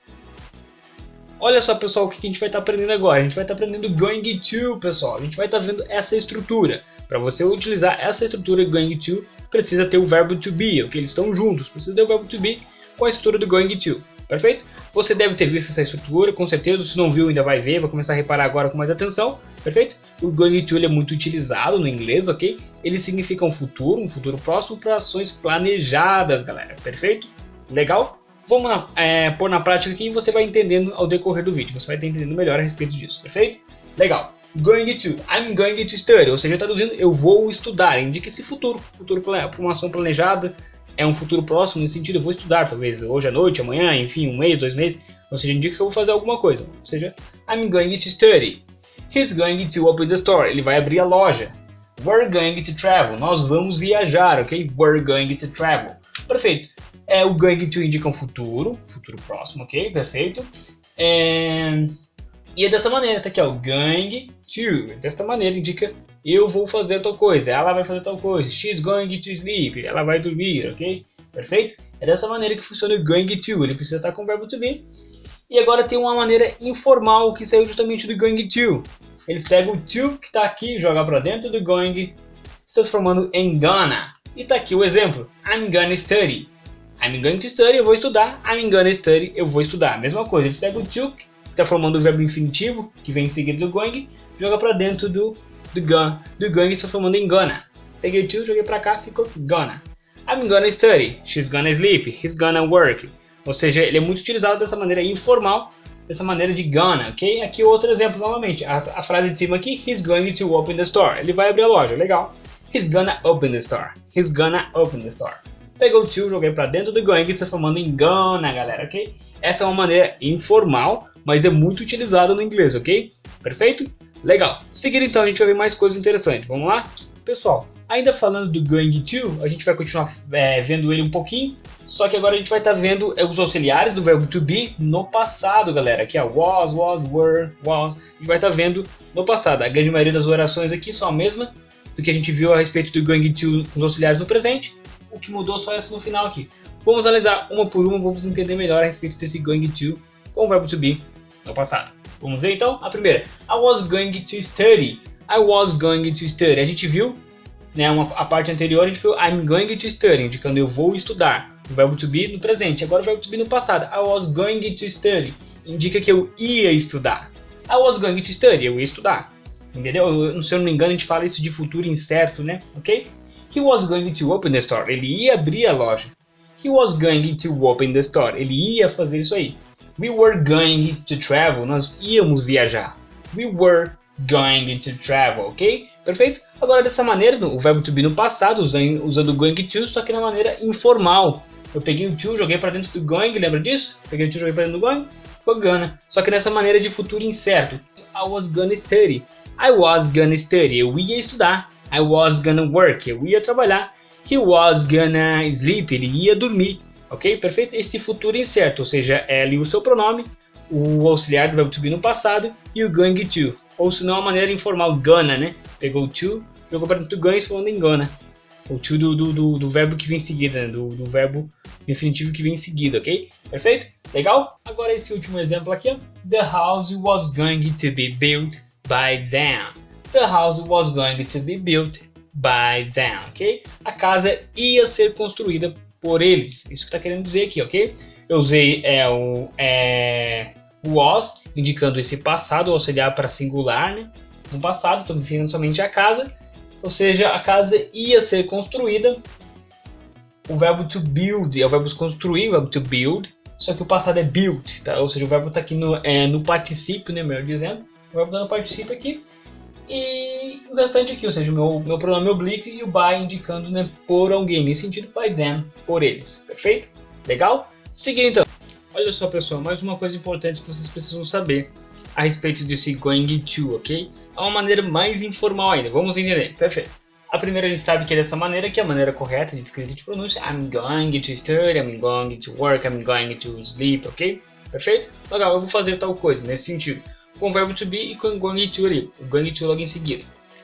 S1: Olha só, pessoal, o que a gente vai estar aprendendo agora. A gente vai estar aprendendo going to, pessoal. A gente vai estar vendo essa estrutura. Para você utilizar essa estrutura going to, precisa ter o verbo to be, ok? Eles estão juntos. Precisa ter o verbo to be com a estrutura do going to. Perfeito? Você deve ter visto essa estrutura, com certeza. Se não viu, ainda vai ver, vai começar a reparar agora com mais atenção. Perfeito? O going to ele é muito utilizado no inglês, ok? Ele significa um futuro próximo para ações planejadas, galera. Perfeito? Legal? Vamos pôr na prática aqui e você vai entendendo ao decorrer do vídeo. Você vai estar entendendo melhor a respeito disso. Perfeito? Legal. Going to. I'm going to study. Ou seja, traduzindo, eu vou estudar. Indica esse futuro. Futuro para uma ação planejada. É um futuro próximo, nesse sentido, eu vou estudar, talvez hoje à noite, amanhã, enfim, um mês, 2 meses. Ou seja, indica que eu vou fazer alguma coisa. Ou seja, I'm going to study. He's going to open the store. Ele vai abrir a loja. We're going to travel. Nós vamos viajar, ok? We're going to travel. Perfeito. O going to indica um futuro próximo, ok? Perfeito. E é dessa maneira, tá aqui, ó, going to. Dessa maneira indica eu vou fazer tal coisa, ela vai fazer tal coisa. She's going to sleep. Ela vai dormir, ok? Perfeito? É dessa maneira que funciona o going to. Ele precisa estar com o verbo to be. E agora tem uma maneira informal que saiu justamente do going to. Eles pegam o to que está aqui, jogam para dentro do going, se transformando em gonna. E tá aqui o exemplo. I'm gonna study. I'm going to study, eu vou estudar. I'm gonna study, eu vou estudar. Mesma coisa, eles pegam o to, que está formando o verbo infinitivo, que vem em seguida do going, joga para dentro do going, se transformando em gonna. Peguei o to, joguei para cá, ficou gonna. I'm gonna study. She's gonna sleep. He's gonna work. Ou seja, ele é muito utilizado dessa maneira informal, dessa maneira de gonna, ok? Aqui outro exemplo novamente. A frase de cima aqui, he's going to open the store. Ele vai abrir a loja, legal. He's gonna open the store. He's gonna open the store. Pegou o to, joguei para dentro do going, se transformando em gonna, galera, ok? Essa é uma maneira informal, mas é muito utilizada no inglês, ok? Perfeito? Legal. Seguindo então, a gente vai ver mais coisas interessantes. Vamos lá? Pessoal, ainda falando do going to, a gente vai continuar vendo ele um pouquinho, só que agora a gente vai estar vendo os auxiliares do verbo to be no passado, galera. Aqui é was, were, was. A gente vai estar vendo no passado. A grande maioria das orações aqui são a mesma do que a gente viu a respeito do going to com os auxiliares no presente. O que mudou só essa no final aqui. Vamos analisar uma por uma, vamos entender melhor a respeito desse going to com o verbo to be no passado. Vamos ver então? A primeira. I was going to study. I was going to study. A gente viu, né, a parte anterior, a gente viu I'm going to study, indicando eu vou estudar. O verbo to be no presente. Agora o verbo to be no passado. I was going to study. Indica que eu ia estudar. I was going to study. Eu ia estudar. Entendeu? Se eu não me engano, a gente fala isso de futuro incerto, né? Ok? He was going to open the store. Ele ia abrir a loja. He was going to open the store. Ele ia fazer isso aí. We were going to travel. Nós íamos viajar. We were going to travel, ok? Perfeito? Agora, dessa maneira, o verbo to be no passado, usando going to, só que na maneira informal. Eu peguei o to, joguei para dentro do going, lembra disso? Peguei o to, joguei para dentro do going, ficou gonna. Só que nessa maneira de futuro incerto. I was gonna study. I was gonna study. Eu ia estudar. I was gonna work. Eu ia trabalhar. He was gonna sleep. Ele ia dormir. Ok? Perfeito? Esse futuro incerto, ou seja, é ali o seu pronome, o auxiliar do verbo to be no passado e o going to. Ou se não, a maneira informal, gonna, né? Pegou o to, jogou para dentro do going, falando em gonna. O to do verbo que vem em seguida, né? do verbo definitivo que vem em seguida, ok? Perfeito? Legal? Agora esse último exemplo aqui, ó. The house was going to be built by them. The house was going to be built by them, ok? A casa ia ser construída por eles. Isso que está querendo dizer aqui, ok? Eu usei was, indicando esse passado, auxiliar para singular, né? No passado, estou me referindo somente à casa. Ou seja, a casa ia ser construída. O verbo to build é o verbo construir, o verbo to build. Só que o passado é built, tá? Ou seja, o verbo está aqui no particípio, né? Melhor dizendo. O verbo está no particípio aqui. E o restante aqui, ou seja, o meu pronome oblíquo e o by indicando, né, por alguém. Nesse sentido, by them, por eles. Perfeito? Legal? Seguindo então. Olha só, pessoal, mais uma coisa importante que vocês precisam saber a respeito desse going to, ok? É uma maneira mais informal ainda. Vamos entender. Perfeito. A primeira a gente sabe que é dessa maneira, que é a maneira correta de escrita e de pronúncia. I'm going to study, I'm going to work, I'm going to sleep, ok? Perfeito? Legal, eu vou fazer tal coisa, nesse sentido. Com o verbo to be e com o going to ali. O going to logo em seguida.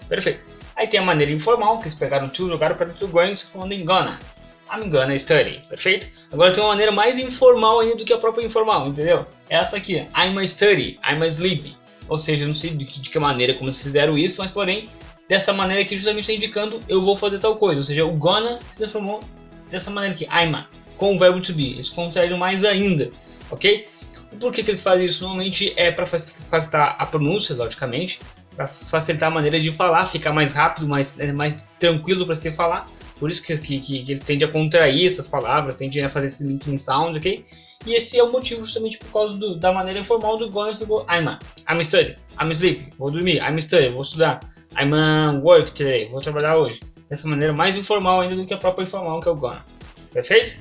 S1: Perfeito. Aí tem a maneira informal, que eles pegaram to, jogaram para dentro do going, falando em gonna. I'm gonna study. Perfeito? Agora tem uma maneira mais informal ainda do que a própria informal, entendeu? Essa aqui, I'm a study, I'm a sleep. Ou seja, eu não sei de que maneira como eles fizeram isso, mas porém, dessa maneira aqui justamente está indicando eu vou fazer tal coisa. Ou seja, o gonna se transformou dessa maneira aqui, I'm a, com o verbo to be. Eles contraíram mais ainda, ok? Por que eles fazem isso? Normalmente é para facilitar a pronúncia, logicamente, para facilitar a maneira de falar, ficar mais rápido, mais tranquilo para se falar. Por isso que ele tende a contrair essas palavras, tende a fazer esse linking sound, ok? E esse é o motivo justamente por causa da maneira informal do gonna, I'm study, I'm sleep, vou dormir, I'm study, vou estudar, I'm work today, vou trabalhar hoje. Dessa maneira mais informal ainda do que a própria informal, que é o gonna. Perfeito?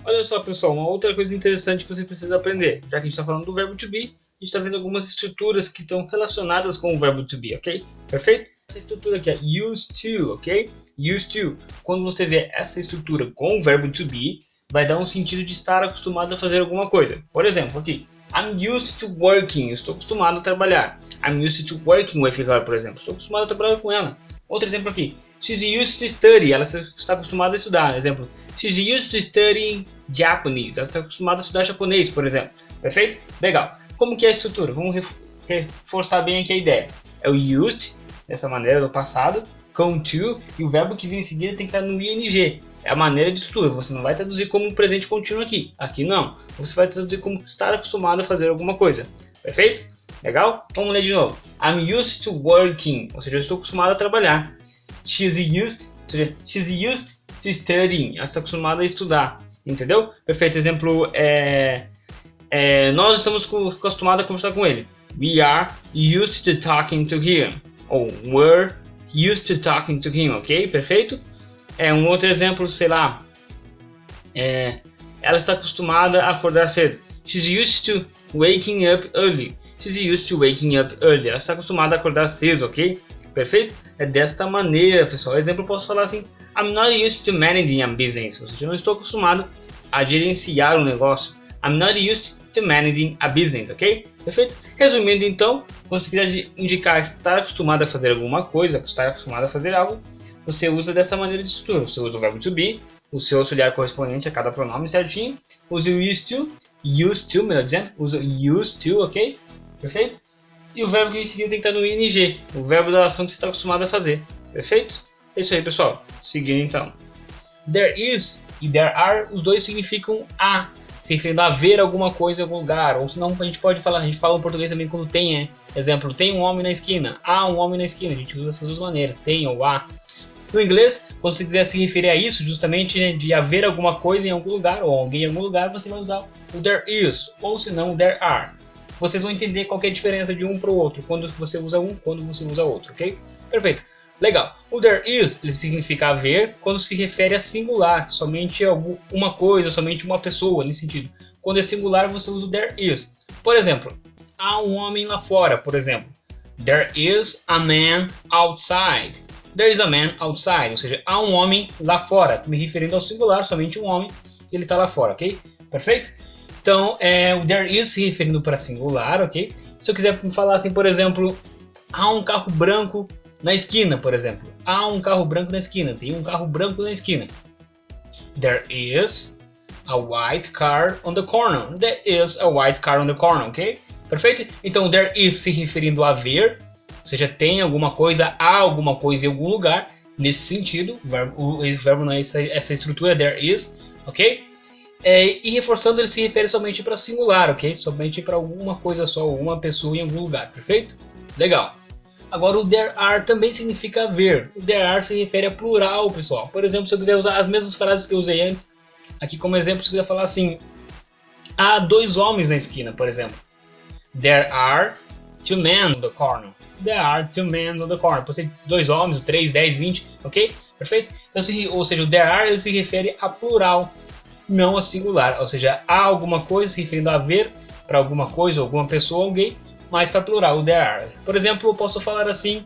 S1: Olha só, pessoal, uma outra coisa interessante que você precisa aprender. Já que a gente está falando do verbo to be, a gente está vendo algumas estruturas que estão relacionadas com o verbo to be, ok? Perfeito? Essa estrutura aqui é used to, ok? Used to. Quando você vê essa estrutura com o verbo to be, vai dar um sentido de estar acostumado a fazer alguma coisa. Por exemplo, aqui, I'm used to working. Estou acostumado a trabalhar. I'm used to working with her, por exemplo. Estou acostumado a trabalhar com ela. Outro exemplo aqui. She's used to study. Ela está acostumada a estudar. Exemplo. She's used to studying Japanese. Ela está acostumada a estudar japonês, por exemplo. Perfeito? Legal. Como que é a estrutura? Vamos reforçar bem aqui a ideia. É o used, dessa maneira, no passado, com to, e o verbo que vem em seguida tem que estar no ing. É a maneira de estrutura. Você não vai traduzir como um presente contínuo aqui. Aqui não. Você vai traduzir como estar acostumado a fazer alguma coisa. Perfeito? Legal? Vamos ler de novo. I'm used to working. Ou seja, eu estou acostumado a trabalhar. She's used to studying. Ela está acostumada a estudar. Entendeu? Perfeito. Exemplo, nós estamos acostumados a conversar com ele. We are used to talking to him. Ou we're used to talking to him. Ok? Perfeito? Um outro exemplo, sei lá. Ela está acostumada a acordar cedo. She's used to waking up early. She's used to waking up early. Ela está acostumada a acordar cedo, ok? Perfeito? É desta maneira, pessoal. Exemplo, eu posso falar assim. I'm not used to managing a business. Ou seja, eu não estou acostumado a gerenciar um negócio. I'm not used to managing a business, ok? Perfeito? Resumindo, então, quando você quiser indicar estar acostumado a fazer alguma coisa, estar acostumado a fazer algo, você usa dessa maneira de estrutura. Você usa o verbo to be, o seu auxiliar correspondente a cada pronome certinho. Usa o used to, melhor dizendo. Usa used to, ok? Perfeito? E o verbo que em seguida tem que estar no ing, o verbo da ação que você está acostumado a fazer. Perfeito? É isso aí, pessoal. Seguindo então. There is e there are, os dois significam a. se referindo a ver alguma coisa em algum lugar. Ou senão a gente pode falar, a gente fala em português também quando tem, exemplo, tem um homem na esquina, há um homem na esquina, a gente usa essas duas maneiras, tem ou há. No inglês, quando você quiser se referir a isso, justamente de haver alguma coisa em algum lugar, ou alguém em algum lugar, você vai usar o there is, ou se não, there are. Vocês vão entender qual que é a diferença de um para o outro, quando você usa um, quando você usa outro, ok? Perfeito. Legal. O there is, ele significa haver quando se refere a singular, somente uma coisa, somente uma pessoa, nesse sentido. Quando é singular, você usa o there is. Por exemplo, há um homem lá fora, por exemplo. There is a man outside. There is a man outside, ou seja, há um homem lá fora. Estou me referindo ao singular, somente um homem, e ele está lá fora, ok? Perfeito? Então, o there is se referindo para singular, ok? Se eu quiser falar assim, por exemplo, há um carro branco na esquina, por exemplo. Há um carro branco na esquina, tem um carro branco na esquina. There is a white car on the corner. There is a white car on the corner, ok? Perfeito? Então, there is se referindo a ver, ou seja, tem alguma coisa, há alguma coisa em algum lugar, nesse sentido, o verbo não é essa estrutura, there is, ok? E reforçando, ele se refere somente para singular, ok? Somente para alguma coisa só, uma pessoa em algum lugar, perfeito? Legal. Agora, o there are também significa ver. O there are se refere a plural, pessoal. Por exemplo, se eu quiser usar as mesmas frases que eu usei antes, aqui como exemplo, se eu quiser falar assim, há 2 homens na esquina, por exemplo. There are 2 men on the corner. There are 2 men on the corner. Pode ser 2 homens, 3, 10, 20, ok? Perfeito? Então, ou seja, o there are ele se refere a plural, não a singular. Ou seja, há alguma coisa se referindo a ver para alguma coisa, alguma pessoa, alguém, mas para plural, o there are. Por exemplo, eu posso falar assim,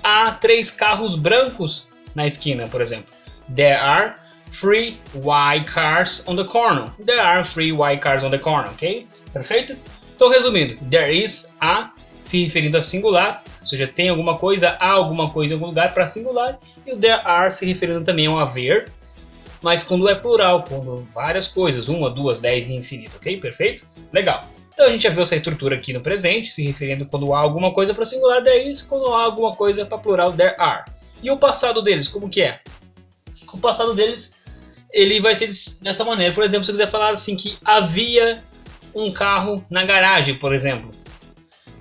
S1: há 3 carros brancos na esquina, por exemplo. There are 3 white cars on the corner. There are 3 white cars on the corner, ok? Perfeito? Então, resumindo, there is, há, se referindo a singular, ou seja, tem alguma coisa, há alguma coisa em algum lugar para singular, e o there are se referindo também ao haver, mas quando é plural, quando várias coisas, 1, 2, 10 e infinito, ok? Perfeito? Legal. Então a gente já viu essa estrutura aqui no presente, se referindo quando há alguma coisa para singular, there is, quando há alguma coisa para plural, there are. E o passado deles, como que é? O passado deles, ele vai ser dessa maneira. Por exemplo, se eu quiser falar assim que havia um carro na garagem, por exemplo.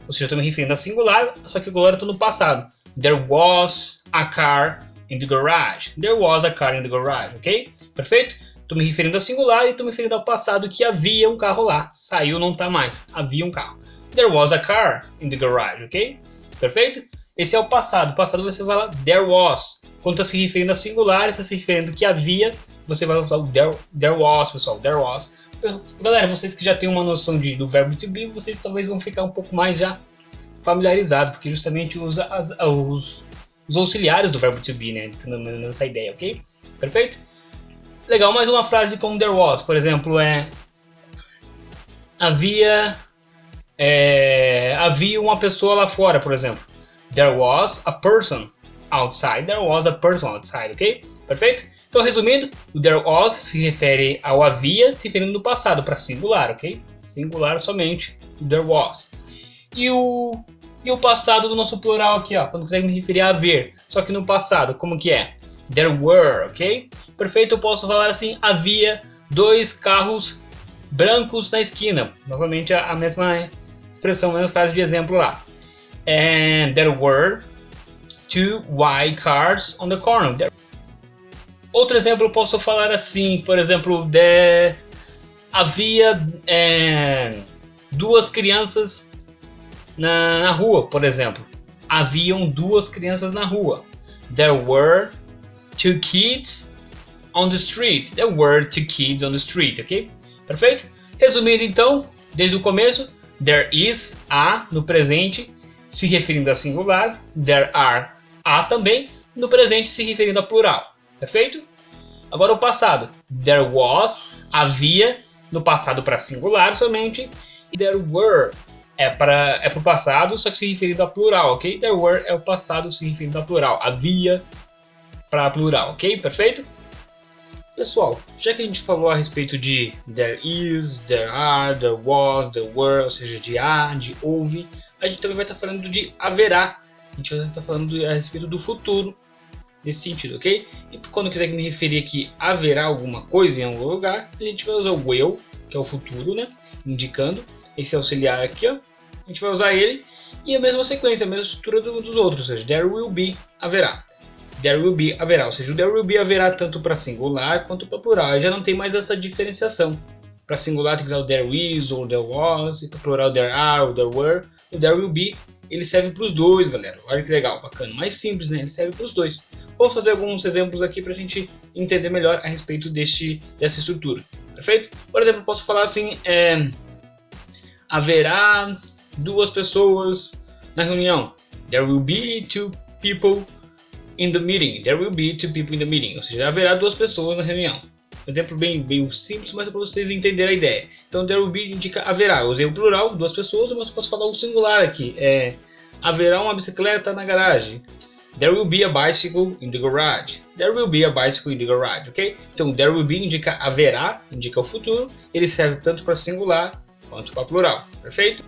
S1: Ou seja, eu estou me referindo a singular, só que agora eu estou no passado. There was a car in the garage. There was a car in the garage, ok? Perfeito? Estou me referindo a singular e estou me referindo ao passado que havia um carro lá. Saiu, não está mais. Havia um carro. There was a car in the garage, ok? Perfeito? Esse é o passado. O passado você vai falar there was. Quando está se referindo a singular, está se referindo que havia, você vai usar o there was, pessoal. There was. Galera, vocês que já têm uma noção do verbo to be, vocês talvez vão ficar um pouco mais já familiarizados, porque justamente usa os auxiliares do verbo to be, né? Nessa ideia, ok? Perfeito? Legal, mais uma frase com there was, por exemplo, havia uma pessoa lá fora, por exemplo. There was a person outside. There was a person outside, ok? Perfeito? Então, resumindo, o there was se refere ao havia, se referindo no passado, para singular, ok? Singular somente, there was. E o passado do nosso plural aqui, ó, quando quiser me referir a haver, só que no passado, como que é? There were, ok? Perfeito, eu posso falar assim, havia 2 carros brancos na esquina. Novamente a mesma expressão, a mesma frase de exemplo lá. And there were 2 white cars on the corner. Outro exemplo, eu posso falar assim, por exemplo, havia 2 crianças na rua, por exemplo. Haviam 2 crianças na rua. There were 2 kids on the street. There were 2 kids on the street, ok? Perfeito? Resumindo então, desde o começo, there is, há, no presente, se referindo a singular. There are, há também, no presente, se referindo a plural. Perfeito? Agora o passado. There was, havia, no passado para singular somente. E there were é para o passado, só que se referindo a plural, ok? There were é o passado se referindo a plural. Havia para plural, ok? Perfeito? Pessoal, já que a gente falou a respeito de there is, there are, there was, there were, ou seja, de há, de houve, a gente também vai estar falando de haverá. A gente vai estar falando a respeito do futuro, nesse sentido, ok? E quando quiser me referir aqui haverá alguma coisa em algum lugar, a gente vai usar o will, que é o futuro, né? Indicando esse auxiliar aqui, ó. A gente vai usar ele e a mesma sequência, a mesma estrutura dos outros, ou seja, there will be, haverá. There will be, haverá, ou seja, o there will be haverá tanto para singular quanto para plural. Aí já não tem mais essa diferenciação. Para singular tem que usar o there is ou there was, e para plural there are ou there were. O there will be, ele serve para os dois, galera. Olha que legal, bacana. Mais simples, né? Ele serve para os dois. Vamos fazer alguns exemplos aqui para a gente entender melhor a respeito dessa estrutura. Perfeito? Por exemplo, eu posso falar assim, haverá 2 pessoas na reunião. There will be 2 people in the meeting. There will be 2 people in the meeting. Ou seja, haverá 2 pessoas na reunião. Exemplo bem simples, mas é para vocês entenderem a ideia. Então, there will be indica haverá. Eu usei o plural, 2 pessoas, mas posso falar o singular aqui. Haverá uma bicicleta na garagem. There will be a bicycle in the garage. There will be a bicycle in the garage, ok? Então, there will be indica haverá, indica o futuro. Ele serve tanto para singular quanto para plural. Perfeito?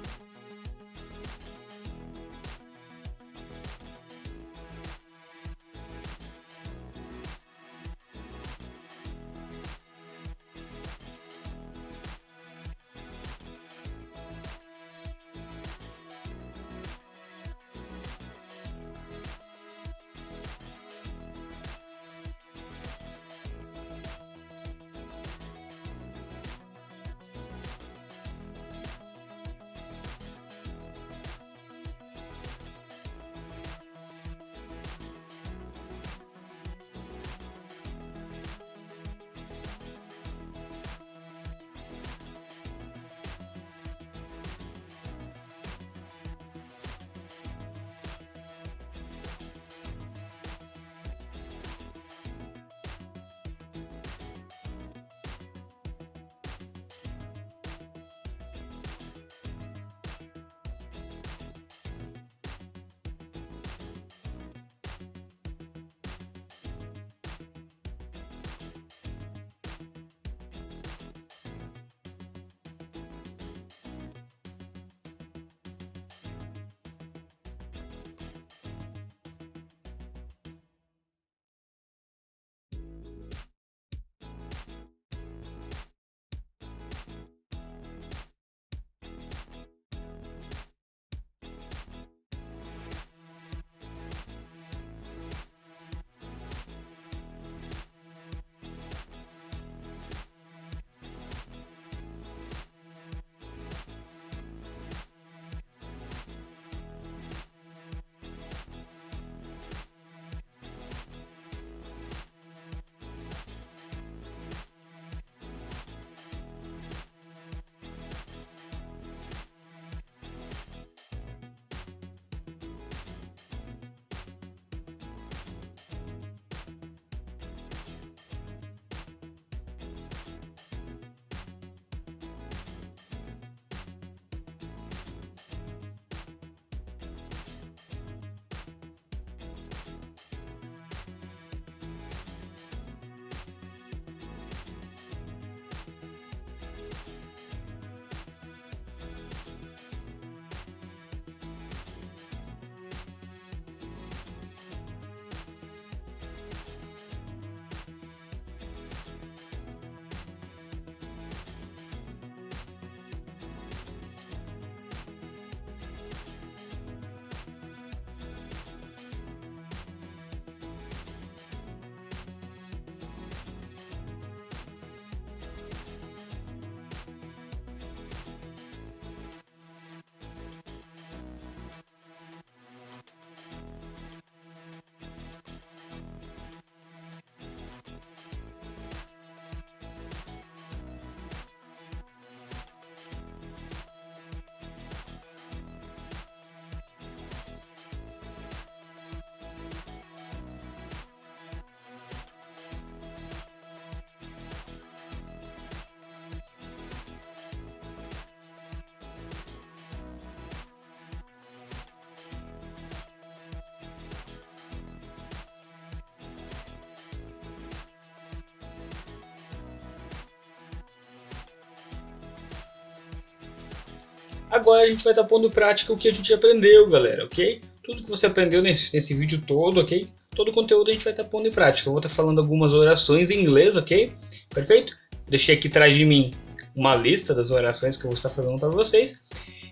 S1: Agora a gente vai estar pondo em prática o que a gente aprendeu, galera, ok? Tudo que você aprendeu nesse vídeo todo, ok? Todo o conteúdo a gente vai estar pondo em prática. Eu vou estar falando algumas orações em inglês, ok? Perfeito? Deixei aqui atrás de mim uma lista das orações que eu vou estar falando para vocês.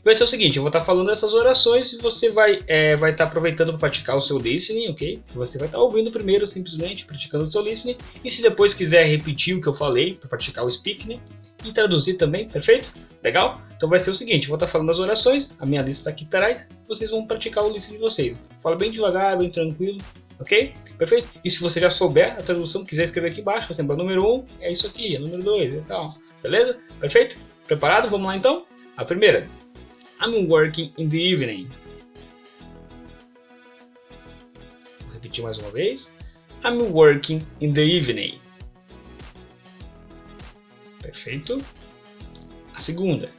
S1: Vai ser o seguinte, eu vou estar falando essas orações e você vai estar aproveitando para praticar o seu listening, ok? Você vai estar ouvindo primeiro, simplesmente, praticando o seu listening. E se depois quiser repetir o que eu falei, para praticar o speaking, né? E traduzir também, perfeito? Legal? Então vai ser o seguinte, eu vou estar falando as orações, a minha lista está aqui atrás, vocês vão praticar o listening de vocês. Fala bem devagar, bem tranquilo, ok? Perfeito? E se você já souber a tradução, quiser escrever aqui embaixo, por exemplo, número 1 é isso aqui, número 2 e tal. Beleza? Perfeito? Preparado? Vamos lá então? A primeira. I'm working in the evening. Vou repetir mais uma vez. I'm working in the evening. Perfeito. A segunda.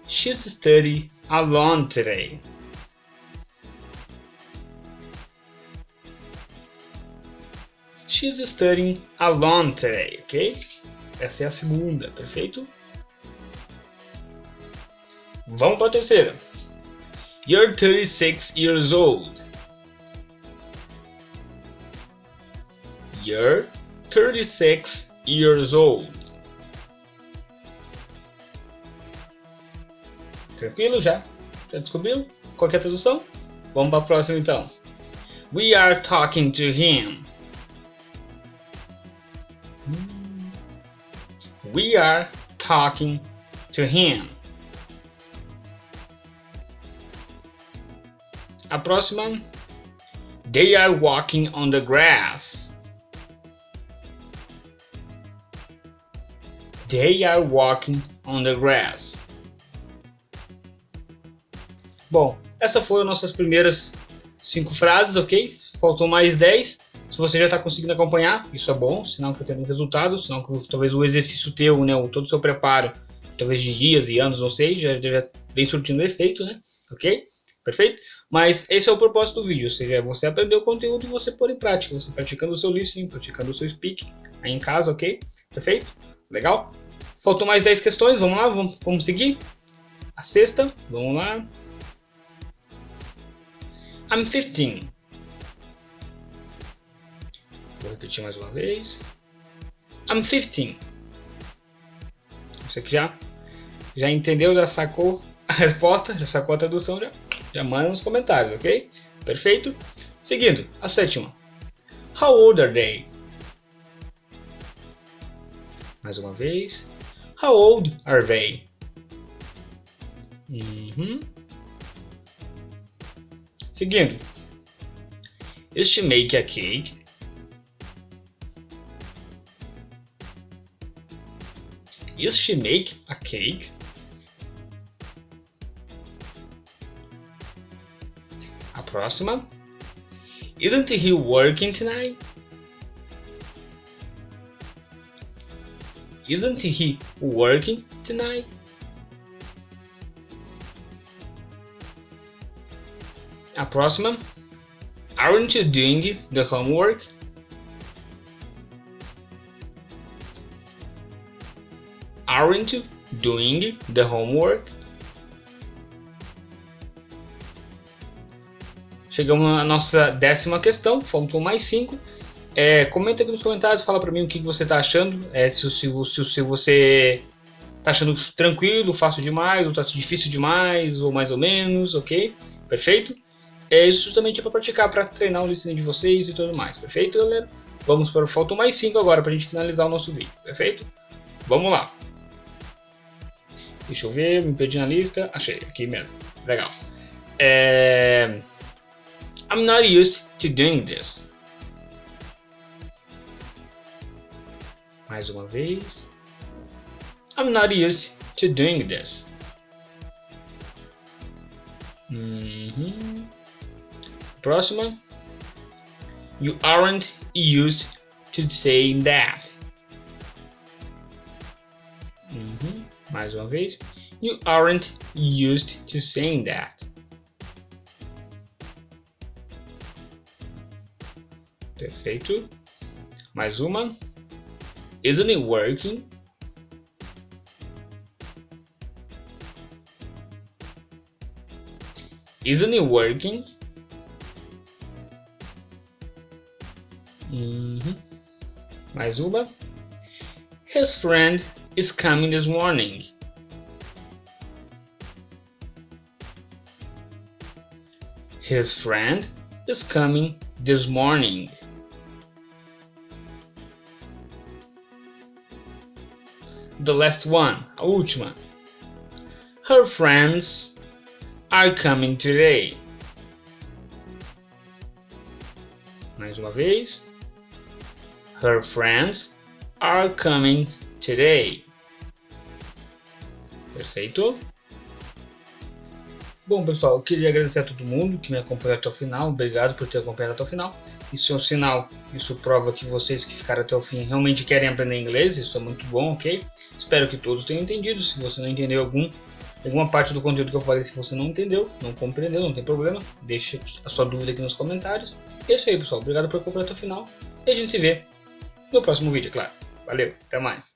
S1: She's studying alone today. She's studying alone today, ok? Essa é a segunda, perfeito? Vamos para a terceira. You're 36 years old. You're 36 years old. Tranquilo já? Já descobriu? Qual que é a tradução? Vamos para a próxima então. We are talking to him. We are talking to him. A próxima. They are walking on the grass. They are walking on the grass. Bom, essas foram nossas primeiras 5 frases, ok? Faltam mais 10. Se você já está conseguindo acompanhar, isso é bom, sinal que eu tenho resultado, sinal que talvez o exercício teu, né, todo o seu preparo, talvez de dias e anos, não sei, já vem surtindo efeito, né? Ok? Perfeito? Mas esse é o propósito do vídeo, ou seja, você aprender o conteúdo e você pôr em prática, você praticando o seu listening, praticando o seu speaking aí em casa, ok? Perfeito? Legal? Faltam mais 10 questões, vamos lá, vamos seguir? A sexta, vamos lá. I'm 15. Vou repetir mais uma vez. I'm 15. Você que já entendeu, já sacou a resposta, já sacou a tradução, já manda nos comentários, ok? Perfeito? Seguindo, a sétima. How old are they? Mais uma vez. How old are they? Seguindo. Is she make a cake? Is she make a cake? A próxima. Isn't he working tonight? Isn't he working tonight? A próxima. Aren't you doing the homework? Aren't you doing the homework? Chegamos na nossa 10ª questão, faltam mais 5. Comenta aqui nos comentários, fala pra mim o que você está achando. Se você está achando tranquilo, fácil demais, ou está difícil demais, ou mais ou menos, ok? Perfeito? Isso justamente é para praticar, para treinar o listening de vocês e tudo mais. Perfeito, galera? Vamos para o faltam mais 5 agora para a gente finalizar o nosso vídeo. Perfeito? Vamos lá. Deixa eu ver, me perdi na lista. Achei, aqui mesmo. Legal. I'm not used to doing this. Mais uma vez. I'm not used to doing this. Próxima. You aren't used to saying that. Mais uma vez. You aren't used to saying that. Perfeito. Mais uma. Isn't it working? Isn't it working? Mais uma. His friend is coming this morning. His friend is coming this morning. The last one, a última. Her friends are coming today. Mais uma vez. Her friends are coming today. Perfeito? Bom, pessoal, eu queria agradecer a todo mundo que me acompanhou até o final. Obrigado por ter acompanhado até o final. Isso é um sinal, isso prova que vocês que ficaram até o fim realmente querem aprender inglês. Isso é muito bom, ok? Espero que todos tenham entendido. Se você não entendeu alguma parte do conteúdo que eu falei, se você não entendeu, não compreendeu, não tem problema. Deixe a sua dúvida aqui nos comentários. É isso aí, pessoal. Obrigado por acompanhar até o final. E a gente se vê no próximo vídeo, claro. Valeu, até mais.